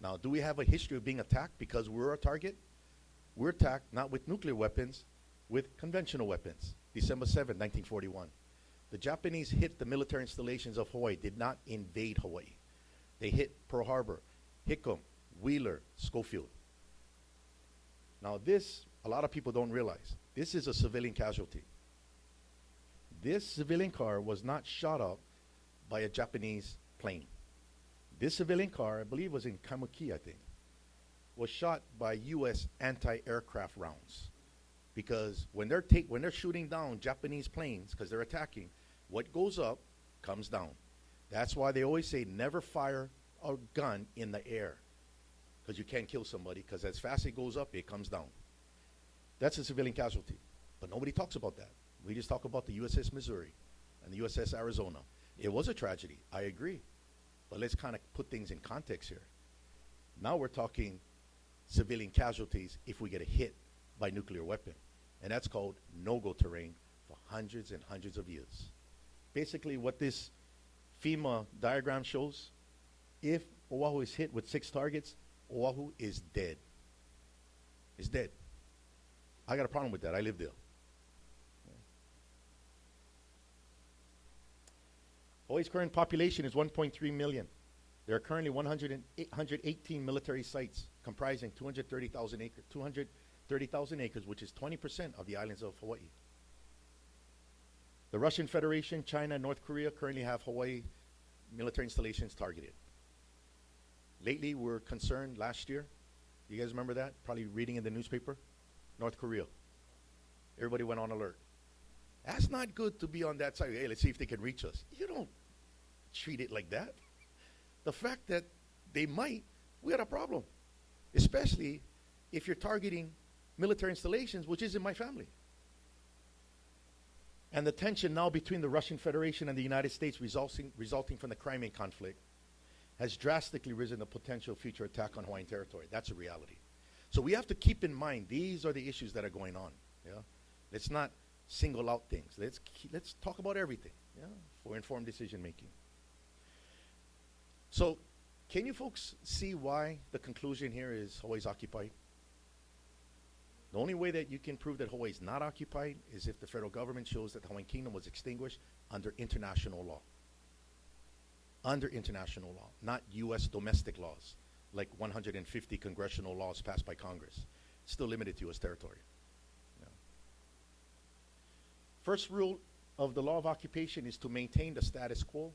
Now, do we have a history of being attacked because we're a target? We're attacked not with nuclear weapons, with conventional weapons. December 7, 1941. The Japanese hit the military installations of Hawaii, did not invade Hawaii. They hit Pearl Harbor, Hickam, Wheeler, Schofield. Now this, a lot of people don't realize, this is a civilian casualty. This civilian car was not shot up by a Japanese plane. This civilian car, I believe was in Kaimuki, I think, was shot by US anti-aircraft rounds. Because when they're shooting down Japanese planes, because they're attacking, what goes up comes down. That's why they always say never fire a gun in the air, because you can't kill somebody, because as fast as it goes up, it comes down. That's a civilian casualty. But nobody talks about that. We just talk about the USS Missouri and the USS Arizona. It was a tragedy, I agree. But let's kind of put things in context here. Now we're talking civilian casualties if we get a hit by nuclear weapon. And that's called no-go terrain for hundreds and hundreds of years. Basically what this FEMA diagram shows, if Oahu is hit with 6 targets, Oahu is dead. It's dead. I got a problem with that. I live there. Hawaii's current population is 1.3 million. There are currently 118 military sites comprising 230,000 acres, which is 20% of the islands of Hawaii. The Russian Federation, China, and North Korea currently have Hawaii military installations targeted. Lately, we're concerned last year You guys remember that? Probably reading in the newspaper. North Korea. Everybody went on alert. That's not good to be on that side. Hey, let's see if they can reach us. You don't treat it like that. The fact that they might, we got a problem. Especially if you're targeting military installations, which isn't my family. And the tension now between the Russian Federation and the United States resulting from the Crimean conflict has drastically risen the potential future attack on Hawaiian territory. That's a reality. So we have to keep in mind these are the issues that are going on. Yeah? Let's not single out things. Let's talk about everything, yeah, for informed decision making. So can you folks see why the conclusion here is Hawaii's occupied? The only way that you can prove that Hawaii is not occupied is if the federal government shows that the Hawaiian Kingdom was extinguished under international law. Under international law, not U.S. domestic laws, like 150 congressional laws passed by Congress. It's still limited to U.S. territory. Yeah. First rule of the law of occupation is to maintain the status quo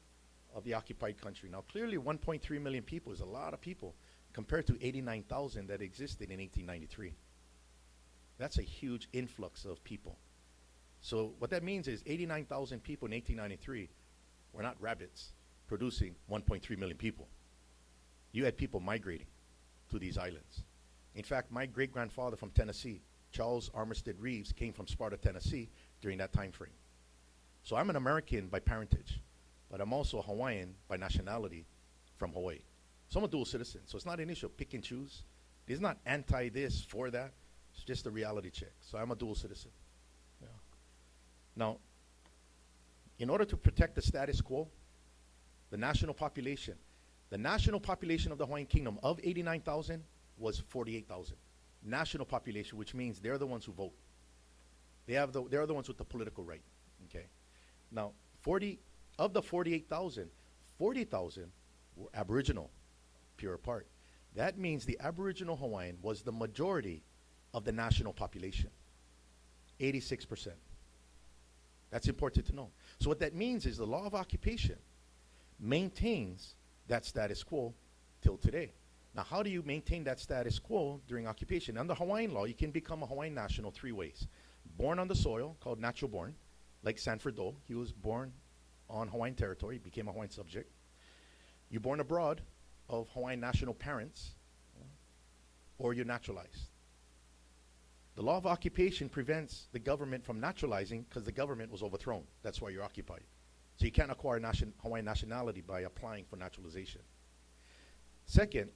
of the occupied country. Now, clearly 1.3 million people is a lot of people compared to 89,000 that existed in 1893. That's a huge influx of people. So what that means is 89,000 people in 1893 were not rabbits producing 1.3 million people. You had people migrating to these islands. In fact, my great-grandfather from Tennessee, Charles Armistead Reeves, came from Sparta, Tennessee during that time frame. So I'm an American by parentage, but I'm also a Hawaiian by nationality from Hawaii. So I'm a dual citizen, so it's not an issue of pick and choose. It's not anti-this, for that. It's just a reality check. So I'm a dual citizen. Yeah. Now, in order to protect the status quo, the national population of the Hawaiian Kingdom of 89,000 was 48,000. National population, which means they're the ones who vote. They're the ones with the political right. Okay. Now, of the 48,000, 40,000 were Aboriginal, pure part. That means the Aboriginal Hawaiian was the majority of the national population, 86%. That's important to know. So what that means is the law of occupation maintains that status quo till today. Now, how do you maintain that status quo during occupation? Under Hawaiian law, you can become a Hawaiian national 3 ways. Born on the soil, called natural born, like Sanford Dole. He was born on Hawaiian territory, became a Hawaiian subject. You're born abroad of Hawaiian national parents, or you're naturalized. The law of occupation prevents the government from naturalizing because the government was overthrown. That's why you're occupied. So you can't acquire Hawaiian nationality by applying for naturalization. Second,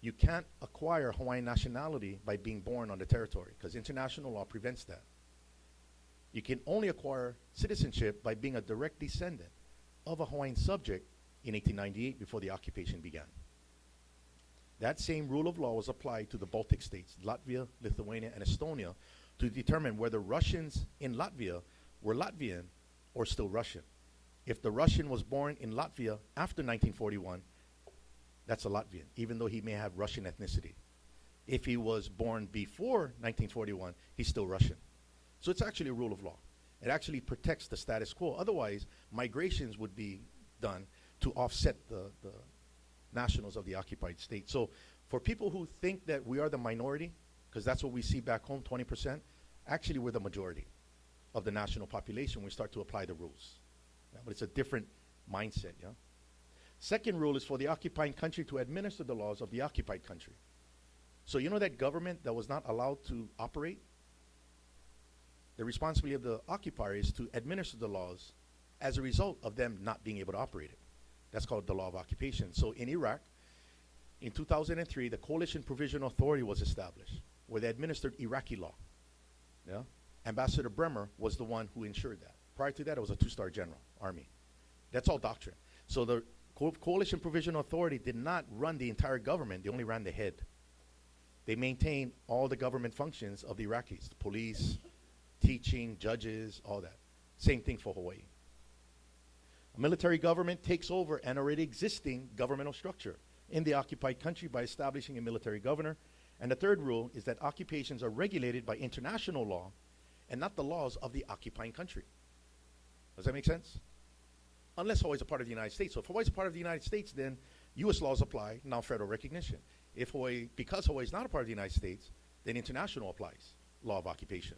you can't acquire Hawaiian nationality by being born on the territory because international law prevents that. You can only acquire citizenship by being a direct descendant of a Hawaiian subject in 1898 before the occupation began. That same rule of law was applied to the Baltic states, Latvia, Lithuania, and Estonia, to determine whether Russians in Latvia were Latvian or still Russian. If the Russian was born in Latvia after 1941, that's a Latvian, even though he may have Russian ethnicity. If he was born before 1941, he's still Russian. So it's actually a rule of law. It actually protects the status quo. Otherwise, migrations would be done to offset the nationals of the occupied state. So for people who think that we are the minority, because that's what we see back home, 20%, actually we're the majority of the national population when we start to apply the rules. Yeah, but it's a different mindset, yeah? Second rule is for the occupying country to administer the laws of the occupied country. So you know that government that was not allowed to operate? The responsibility of the occupier is to administer the laws as a result of them not being able to operate it. That's called the law of occupation. So in Iraq, in 2003, the Coalition Provisional Authority was established, where they administered Iraqi law. Yeah? Ambassador Bremer was the one who ensured that. Prior to that, it was a 2-star general, Army. That's all doctrine. So the Coalition Provisional Authority did not run the entire government. They only ran the head. They maintained all the government functions of the Iraqis, the police, teaching, judges, all that. Same thing for Hawaii. A military government takes over an already existing governmental structure in the occupied country by establishing a military governor. And the third rule is that occupations are regulated by international law and not the laws of the occupying country. Does that make sense? Unless Hawaii is a part of the United States. So if Hawaii is a part of the United States, then U.S. laws apply, now federal recognition. If Hawaii, because Hawaii is not a part of the United States, then international applies, law of occupation.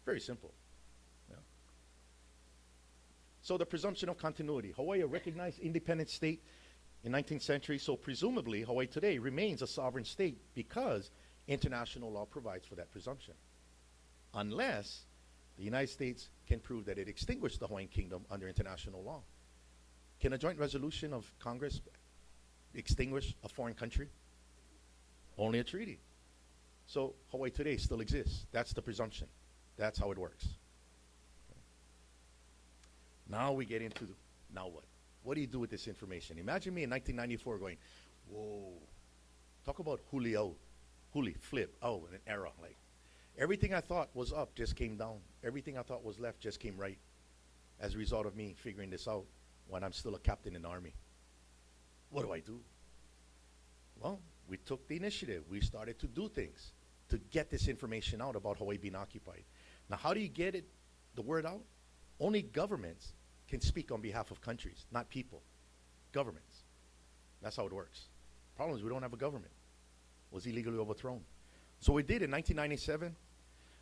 Very simple. Yeah. So the presumption of continuity. Hawaii, a recognized independent state in 19th century, so presumably Hawaii today remains a sovereign state because international law provides for that presumption. Unless the United States can prove that it extinguished the Hawaiian Kingdom under international law. Can a joint resolution of Congress extinguish a foreign country? Only a treaty. So Hawaii today still exists. That's the presumption. That's how it works. Now we get into, now what? What do you do with this information? Imagine me in 1994 going, whoa, talk about Julio, flip, oh, an era. Like, everything I thought was up just came down. Everything I thought was left just came right as a result of me figuring this out when I'm still a captain in the Army. What do I do? Well, we took the initiative. We started to do things to get this information out about Hawaii being occupied. Now, how do you get it, the word out? Only governments can speak on behalf of countries, not people. Governments. That's how it works. Problem is we don't have a government. It was illegally overthrown. So we did in 1997,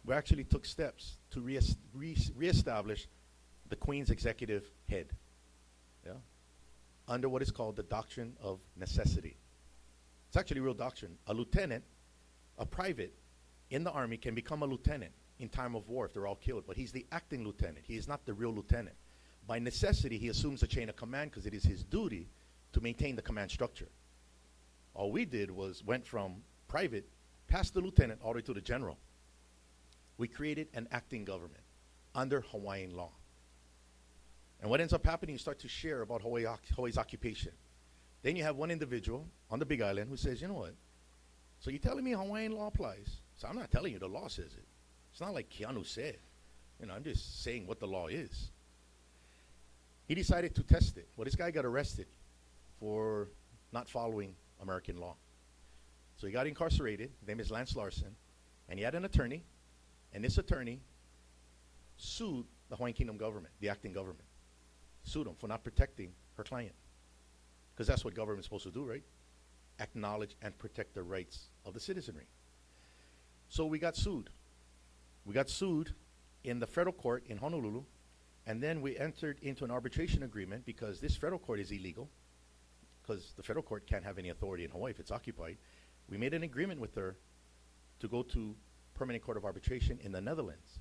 we actually took steps to reestablish the Queen's executive head, yeah, under what is called the doctrine of necessity. It's actually a real doctrine. A lieutenant, a private in the Army can become a lieutenant in time of war if they're all killed, but he's the acting lieutenant. He is not the real lieutenant. By necessity, he assumes the chain of command because it is his duty to maintain the command structure. All we did was went from private past the lieutenant all the way to the general. We created an acting government under Hawaiian law. And what ends up happening, you start to share about Hawaii's occupation. Then you have one individual on the Big Island who says, you know what? So you're telling me Hawaiian law applies? So I'm not telling you the law says it. It's not like Keanu said. You know, I'm just saying what the law is. He decided to test it. Well, this guy got arrested for not following American law. So he got incarcerated. His name is Lance Larson. And he had an attorney. And this attorney sued the Hawaiian Kingdom government, the acting government. Sued him for not protecting her client. Because that's what government's supposed to do, right? Acknowledge and protect the rights of the citizenry. So we got sued. We got sued in the federal court in Honolulu. And then we entered into an arbitration agreement because this federal court is illegal, because the federal court can't have any authority in Hawaii if it's occupied. We made an agreement with her to go to Permanent Court of Arbitration in the Netherlands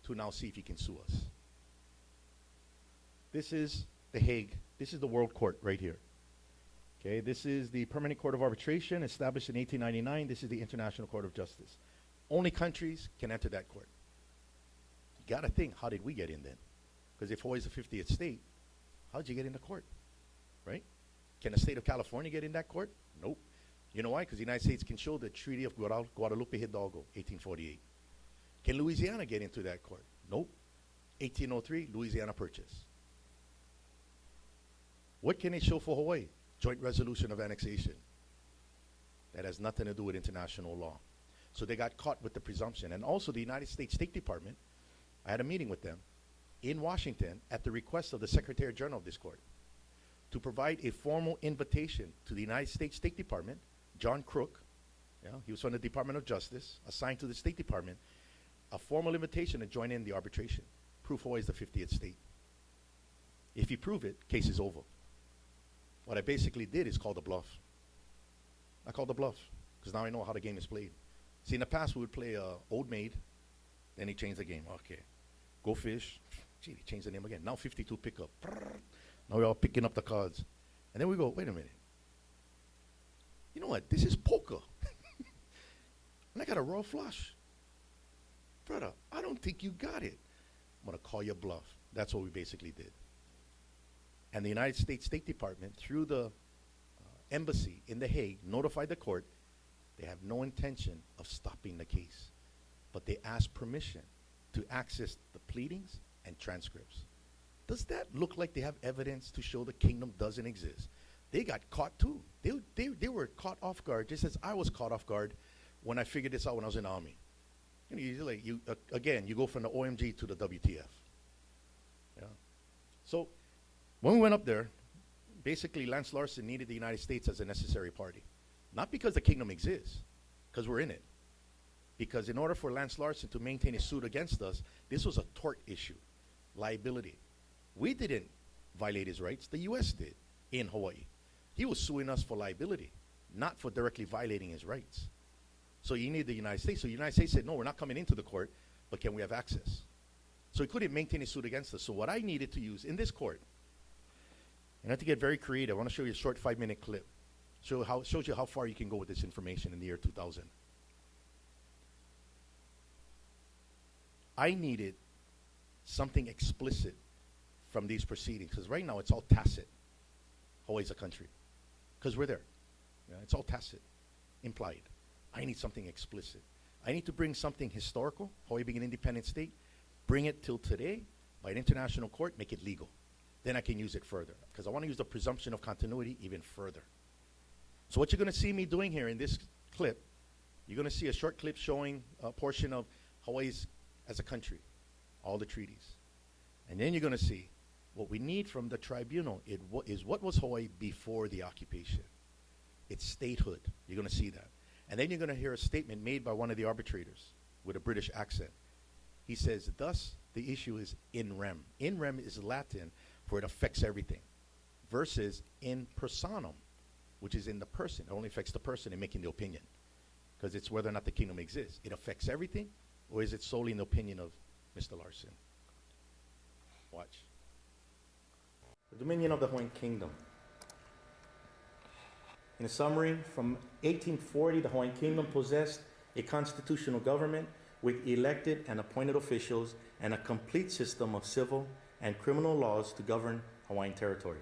to now see if he can sue us. This is The Hague. This is the World Court right here. Okay, this is the Permanent Court of Arbitration established in 1899. This is the International Court of Justice. Only countries can enter that court. You got to think, how did we get in then? Because if Hawaii's the 50th state, how did you get in the court? Right? Can the state of California get in that court? Nope. You know why? Because the United States can show the Treaty of Guadalupe Hidalgo, 1848. Can Louisiana get into that court? Nope. 1803, Louisiana Purchase. What can they show for Hawaii? Joint resolution of annexation. That has nothing to do with international law. So they got caught with the presumption. And also the United States State Department, I had a meeting with them in Washington at the request of the Secretary General of this court to provide a formal invitation to the United States State Department, John Crook, he was from the Department of Justice, assigned to the State Department, a formal invitation to join in the arbitration. Proof Hawaii is the 50th state. If you prove it, case is over. What I basically did is call the bluff. I called the bluff because now I know how the game is played. See, in the past we would play Old Maid, then he changed the game. Okay, Go Fish. Gee, he changed the name again. Now 52 pickup. Now we're all picking up the cards. And then we go, wait a minute. You know what? This is poker. And I got a royal flush. Brother, I don't think you got it. I'm going to call your bluff. That's what we basically did. And the United States State Department, through the embassy in The Hague, notified the court they have no intention of stopping the case. But they asked permission to access the pleadings and transcripts. Does that look like they have evidence to show the kingdom doesn't exist? They got caught too. They were caught off guard, just as I was caught off guard when I figured this out when I was in the Army. Again, you go from the OMG to the WTF. Yeah. So when we went up there, basically Lance Larson needed the United States as a necessary party. Not because the kingdom exists, because we're in it. Because in order for Lance Larson to maintain his suit against us, this was a tort issue, liability. We didn't violate his rights, the US did in Hawaii. He was suing us for liability, not for directly violating his rights. So you need the United States. So the United States said, no, we're not coming into the court, but can we have access? So he couldn't maintain his suit against us. So what I needed to use in this court, and I have to get very creative. I want to show you a short 5-minute clip. Shows you how far you can go with this information in the year 2000. I needed something explicit from these proceedings, because right now it's all tacit. Hawaii's a country, because we're there. Yeah, it's all tacit, implied. I need something explicit. I need to bring something historical, Hawaii being an independent state, bring it till today by an international court, make it legal. Then I can use it further, because I want to use the presumption of continuity even further. So what you're going to see me doing here in this clip, you're going to see a short clip showing a portion of Hawaii's as a country, all the treaties. And then you're going to see what we need from the tribunal is what was Hawaii before the occupation. It's statehood. You're going to see that. And then you're going to hear a statement made by one of the arbitrators with a British accent. He says, thus, the issue is in rem. In rem is Latin for it affects everything, versus in personam, which is in the person. It only affects the person in making the opinion, because it's whether or not the kingdom exists. It affects everything, or is it solely in the opinion of Mr. Larson? Watch. The dominion of the Hawaiian Kingdom. In a summary, from 1840, the Hawaiian Kingdom possessed a constitutional government with elected and appointed officials and a complete system of civil and criminal laws to govern Hawaiian territory.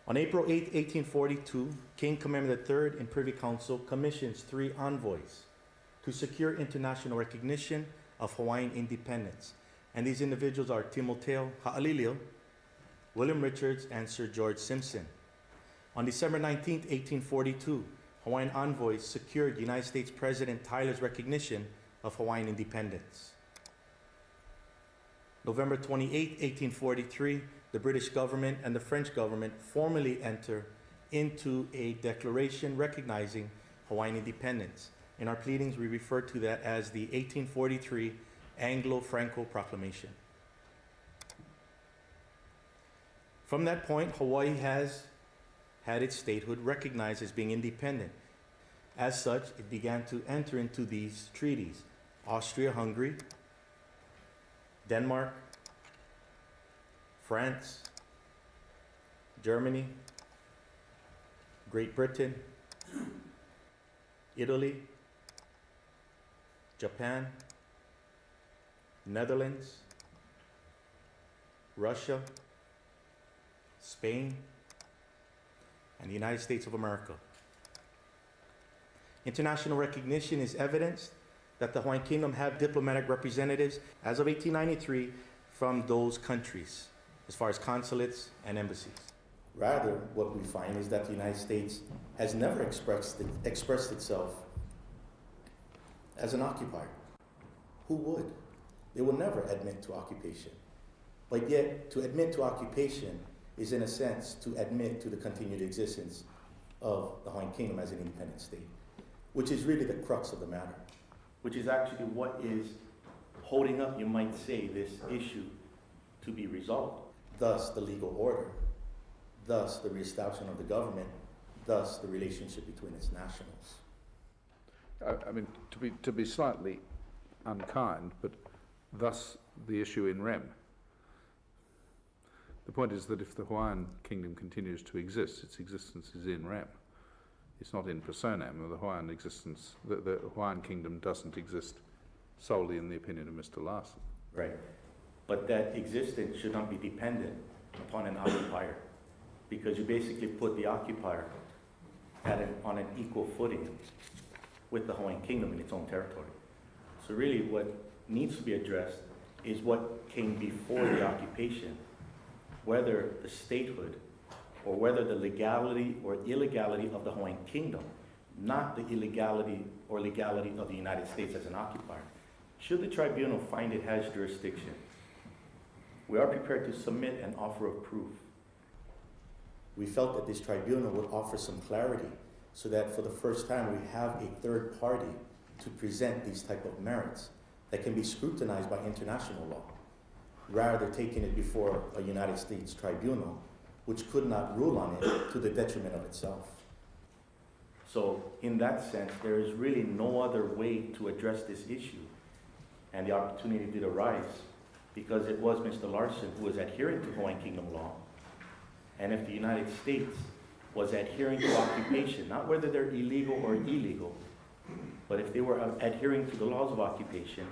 On April 8, 1842, King Kamehameha III in Privy Council commissions 3 envoys to secure international recognition of Hawaiian independence. And these individuals are Timoteo Ha'alilio, William Richards, and Sir George Simpson. On December 19, 1842, Hawaiian envoys secured United States President Tyler's recognition of Hawaiian independence. November 28, 1843, the British government and the French government formally enter into a declaration recognizing Hawaiian independence. In our pleadings, we refer to that as the 1843 Anglo-Franco Proclamation. From that point, Hawaii has had its statehood recognized as being independent. As such, it began to enter into these treaties: Austria-Hungary, Denmark, France, Germany, Great Britain, Italy, Japan, Netherlands, Russia, Spain, and the United States of America. International recognition is evidence that the Hawaiian Kingdom had diplomatic representatives as of 1893 from those countries, as far as consulates and embassies. Rather, what we find is that the United States has never expressed itself as an occupier. Who would? They will never admit to occupation. But yet, to admit to occupation is, in a sense, to admit to the continued existence of the Hawaiian Kingdom as an independent state, which is really the crux of the matter, which is actually what is holding up, you might say, this issue to be resolved. Thus, the legal order, thus the reestablishment of the government, thus the relationship between its nationals. I mean, to be slightly unkind, but thus the issue in rem. The point is that if the Hawaiian Kingdom continues to exist, its existence is in rem. It's not in personam. The Hawaiian existence, the Hawaiian Kingdom doesn't exist solely in the opinion of Mr. Larson. Right. But that existence should not be dependent upon an occupier, because you basically put the occupier on an equal footing with the Hawaiian Kingdom in its own territory. So really what needs to be addressed is what came before the occupation, whether the statehood or whether the legality or illegality of the Hawaiian Kingdom, not the illegality or legality of the United States as an occupier. Should the tribunal find it has jurisdiction, we are prepared to submit an offer of proof. We felt that this tribunal would offer some clarity so that for the first time we have a third party to present these type of merits that can be scrutinized by international law, rather than taking it before a United States tribunal, which could not rule on it to the detriment of itself. So in that sense, there is really no other way to address this issue. And the opportunity did arise because it was Mr. Larson who was adhering to Hawaiian Kingdom law. And if the United States was adhering to occupation, not whether they're illegal or illegal, but if they were adhering to the laws of occupation,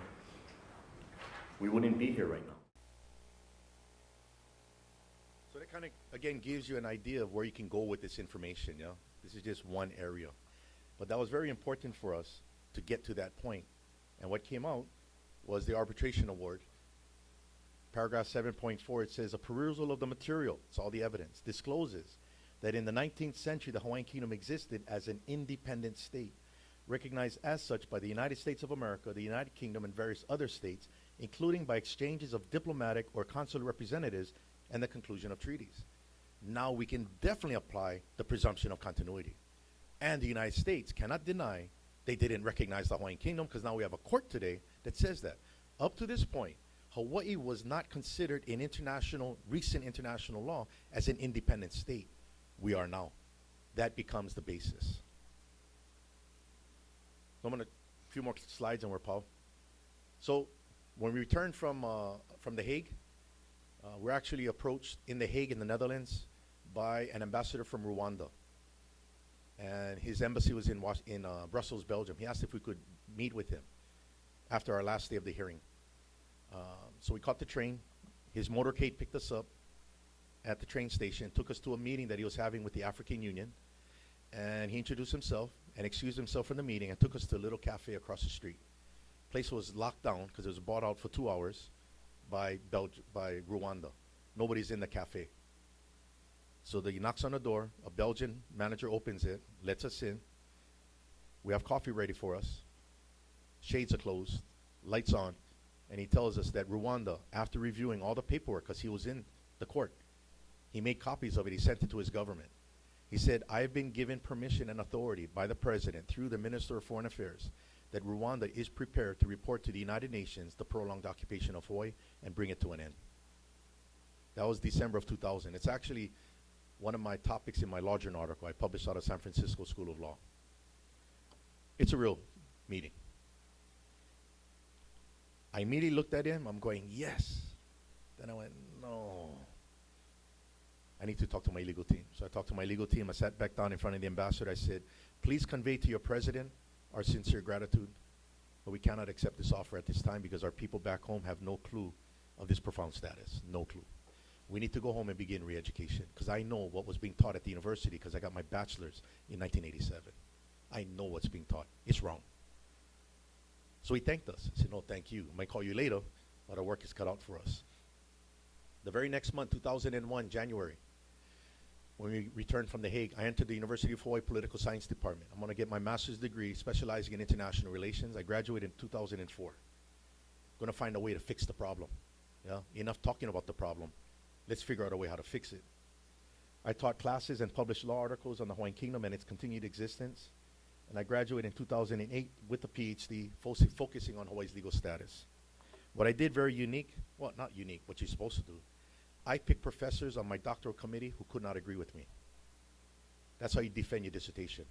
we wouldn't be here right now. So that kind of, again, gives you an idea of where you can go with this information, yeah? This is just one area. But that was very important for us to get to that point. And what came out was the arbitration award. Paragraph 7.4, it says, a perusal of the material, it's all the evidence, discloses that in the 19th century, the Hawaiian Kingdom existed as an independent state, recognized as such by the United States of America, the United Kingdom, and various other states, including by exchanges of diplomatic or consular representatives and the conclusion of treaties. Now we can definitely apply the presumption of continuity. And the United States cannot deny they didn't recognize the Hawaiian Kingdom, because now we have a court today that says that. Up to this point, Hawaii was not considered in recent international law as an independent state. We are now. That becomes the basis. So I'm going to, a few more slides and we're Paul. So when we returned from The Hague, we're actually approached in The Hague in the Netherlands by an ambassador from Rwanda. And his embassy was in Brussels, Belgium. He asked if we could meet with him after our last day of the hearing. So we caught the train. His motorcade picked us up at the train station, took us to a meeting that he was having with the African Union. And he introduced himself and excused himself from the meeting and took us to a little cafe across the street. Place was locked down because it was bought out for 2 hours by Rwanda. Nobody's in the cafe. So he knocks on the door, a Belgian manager opens it, lets us in. We have coffee ready for us. Shades are closed, lights on, and he tells us that Rwanda, after reviewing all the paperwork, because he was in the court, he made copies of it, he sent it to his government. He said, I've been given permission and authority by the president through the Minister of Foreign Affairs that Rwanda is prepared to report to the United Nations the prolonged occupation of Hawaii and bring it to an end. That was December of 2000. It's actually one of my topics in my law journal article I published out of San Francisco School of Law. It's a real meeting. I immediately looked at him, I'm going, yes. Then I went, no. I need to talk to my legal team. So I talked to my legal team. I sat back down in front of the ambassador. I said, please convey to your president our sincere gratitude, but we cannot accept this offer at this time because our people back home have no clue of this profound status, no clue. We need to go home and begin re-education because I know what was being taught at the university because I got my bachelor's in 1987. I know what's being taught. It's wrong. So he thanked us. He said, no, thank you. I might call you later, but our work is cut out for us. The very next month, 2001, January, when we returned from The Hague, I entered the University of Hawaii Political Science Department. I'm going to get my master's degree specializing in international relations. I graduated in 2004. Going to find a way to fix the problem. Yeah? Enough talking about the problem. Let's figure out a way how to fix it. I taught classes and published law articles on the Hawaiian Kingdom and its continued existence. And I graduated in 2008 with a PhD focusing on Hawaii's legal status. What I did very unique, well, not unique, what you're supposed to do, I picked professors on my doctoral committee who could not agree with me. That's how you defend your dissertation.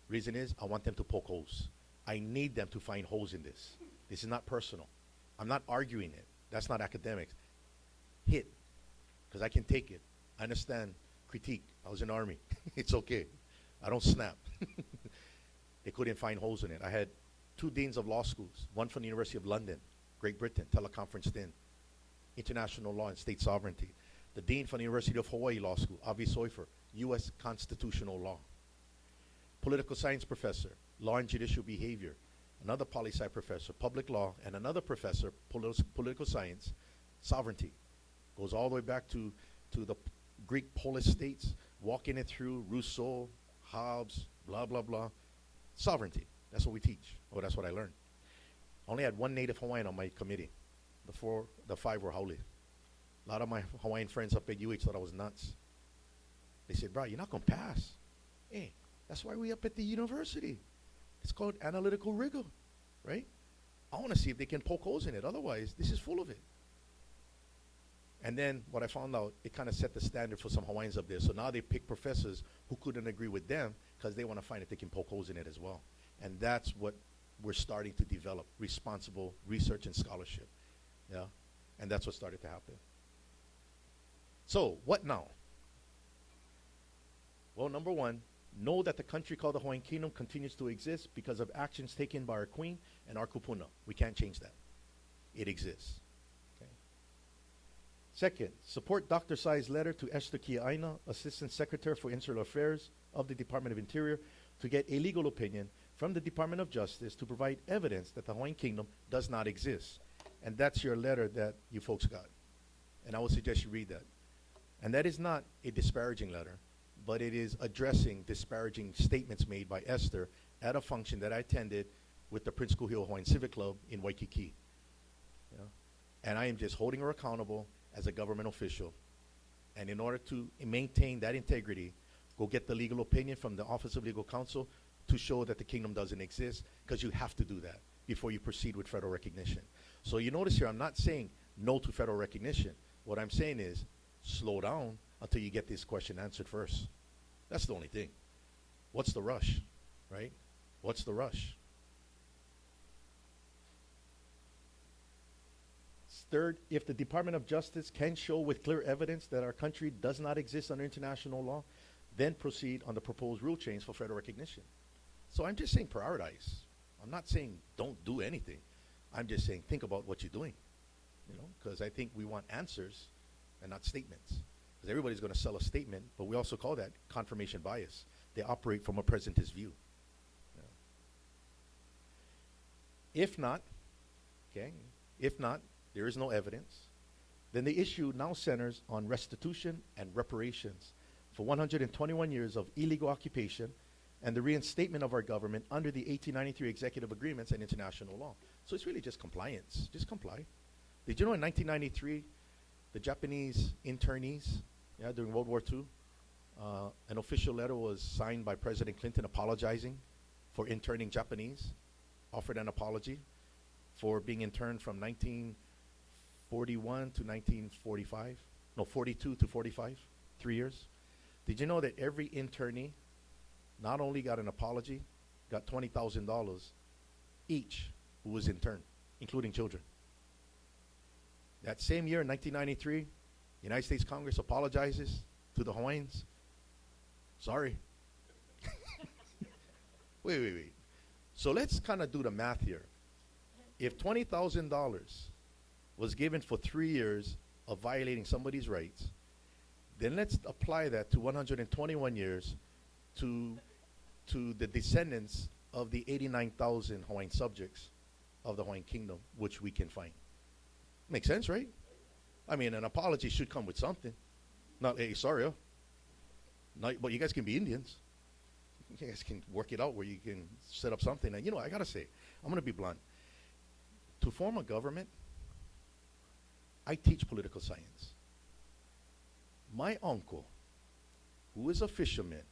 Reason is, I want them to poke holes. I need them to find holes in this. This is not personal. I'm not arguing it. That's not academics. Hit, because I can take it. I understand critique. I was in the Army. It's okay. I don't snap. They couldn't find holes in it. I had 2 deans of law schools, one from the University of London, Great Britain, teleconferenced in, international law and state sovereignty. The dean from the University of Hawaii Law School, Avi Soifer, U.S. constitutional law. Political science professor, law and judicial behavior. Another poli-sci professor, public law, and another professor, political science, sovereignty. Goes all the way back to the Greek polis states, walking it through Rousseau, Hobbes, blah, blah, blah. Sovereignty, that's what we teach. Oh, that's what I learned. I only had 1 native Hawaiian on my committee. The 5 were haole. A lot of my Hawaiian friends up at UH thought I was nuts. They said, bro, you're not going to pass. Hey, That's why we up at the university. It's called analytical rigor, right? I want to see if they can poke holes in it. Otherwise, this is full of it. And then what I found out, it kind of set the standard for some Hawaiians up there. So now they pick professors who couldn't agree with them because they want to find if they can poke holes in it as well. And that's what we're starting to develop, responsible research and scholarship. Yeah? And that's what started to happen. So, what now? Well, number one, know that the country called the Hawaiian Kingdom continues to exist because of actions taken by our queen and our kupuna. We can't change that. It exists. Okay. Second, support Dr. Sai's letter to Esther Kiaina, Assistant Secretary for Insular Affairs of the Department of Interior, to get a legal opinion from the Department of Justice to provide evidence that the Hawaiian Kingdom does not exist. And that's your letter that you folks got. And I would suggest you read that. And that is not a disparaging letter, but it is addressing disparaging statements made by Esther at a function that I attended with the Prince Kuhio Hawaiian Civic Club in Waikiki. You know? And I am just holding her accountable as a government official. And in order to maintain that integrity, go get the legal opinion from the Office of Legal Counsel to show that the kingdom doesn't exist, because you have to do that before you proceed with federal recognition. So you notice here, I'm not saying no to federal recognition. What I'm saying is slow down until you get this question answered first. That's the only thing. What's the rush, right? What's the rush? Third, if the Department of Justice can show with clear evidence that our country does not exist under international law, then proceed on the proposed rule change for federal recognition. So I'm just saying prioritize. I'm not saying don't do anything. I'm just saying think about what you're doing, you know, because I think we want answers and not statements. Because everybody's going to sell a statement, but we also call that confirmation bias. They operate from a presentist view. Yeah. If not, there is no evidence, then the issue now centers on restitution and reparations for 121 years of illegal occupation and the reinstatement of our government under the 1893 executive agreements and international law. So it's really just compliance. Just comply. Did you know in 1993, the Japanese internees, during World War II, an official letter was signed by President Clinton apologizing for interning Japanese, offered an apology for being interned from 1941 to 1945, no, 42 to 45, 3 years. Did you know that every internee not only got an apology, got $20,000 each who was interned, including children? That same year, in 1993, United States Congress apologizes to the Hawaiians. Sorry. Wait. So let's kind of do the math here. If $20,000 was given for 3 years of violating somebody's rights, then let's apply that to 121 years to the descendants of the 89,000 Hawaiian subjects of the Hawaiian Kingdom, which we can find. Makes sense, right? I mean, an apology should come with something. Not, hey, sorry, but you guys can be Indians. You guys can work it out where you can set up something. And, you know, I got to say, I'm going to be blunt. To form a government, I teach political science. My uncle, who is a fisherman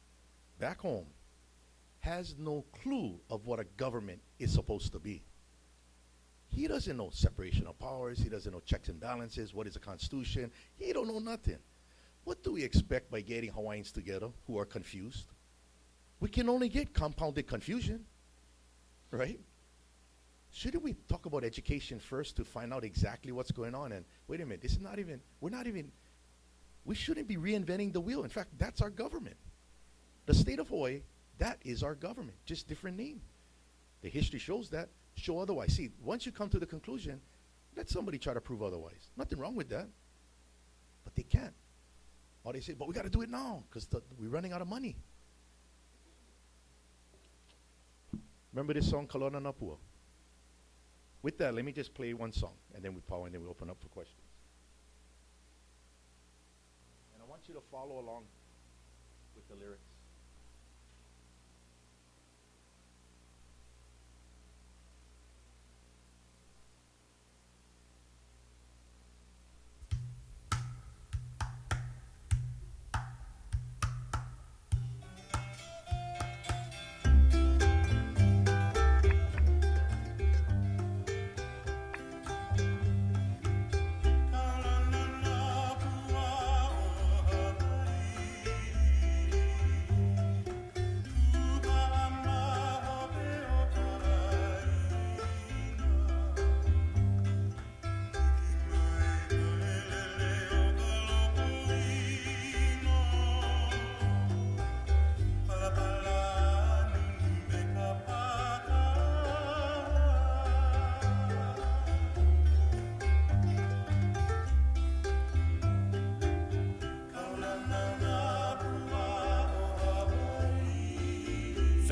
back home, has no clue of what a government is supposed to be. He doesn't know separation of powers. He doesn't know checks and balances. What is a constitution? He don't know nothing. What do we expect by getting Hawaiians together who are confused? We can only get compounded confusion, right? Shouldn't we talk about education first to find out exactly what's going on? And wait a minute, this is not even, we shouldn't be reinventing the wheel. In fact, that's our government. The state of Hawaii, that is our government, just different name. The history shows that. Show otherwise. See, once you come to the conclusion, let somebody try to prove otherwise. Nothing wrong with that. But they can't. Or they say, but we got to do it now because we're running out of money. Remember this song, Kalona Napua? With that, let me just play one song, and then we power, and then we open up for questions. And I want you to follow along with the lyrics.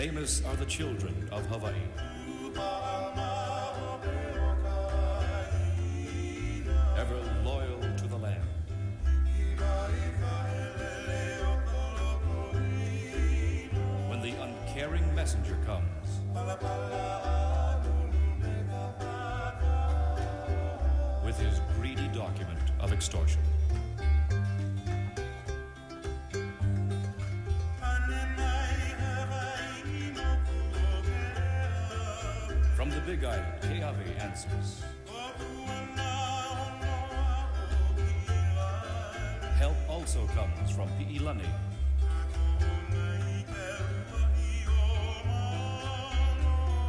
famous are the children of Hawaii. Ever loyal to the land. When the uncaring messenger comes, with his greedy document of extortion. From the Big Island, Keawe answers. Help also comes from Pi'ilani.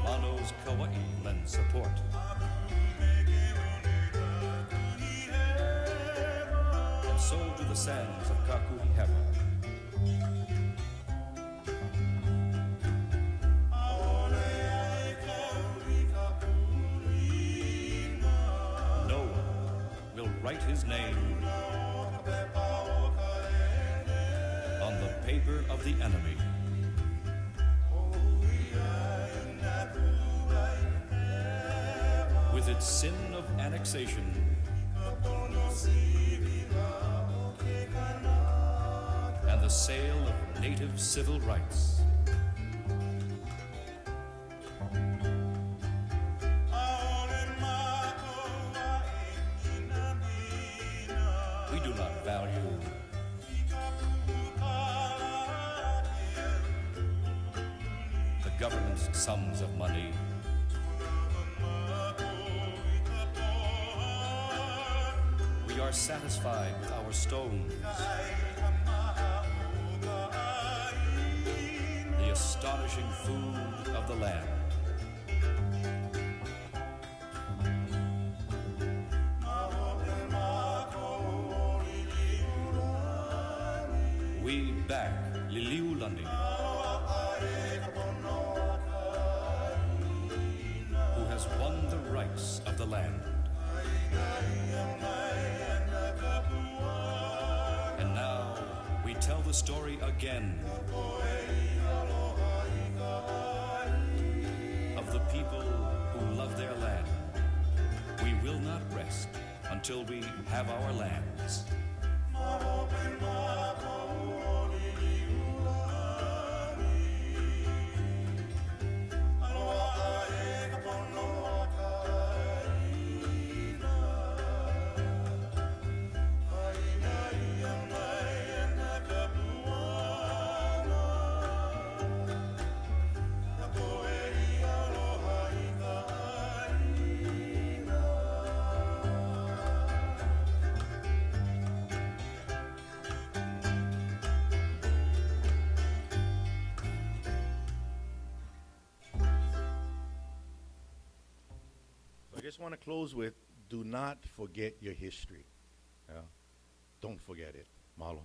Mano's Kauai lends support. And so do the sands of Kakuhihewa. No one will write his name on the paper of the enemy. With its sin of annexation and the sale of native civil rights. We do not value the government's sums of money. We are satisfied with our stones, the astonishing food of the land. We back Liliulani, who has won the rights of the land. And now we tell the story again of the people who love their land. We will not rest until we have our lands. I just want to close with, do not forget your history. Yeah? Don't forget it. Mahalo.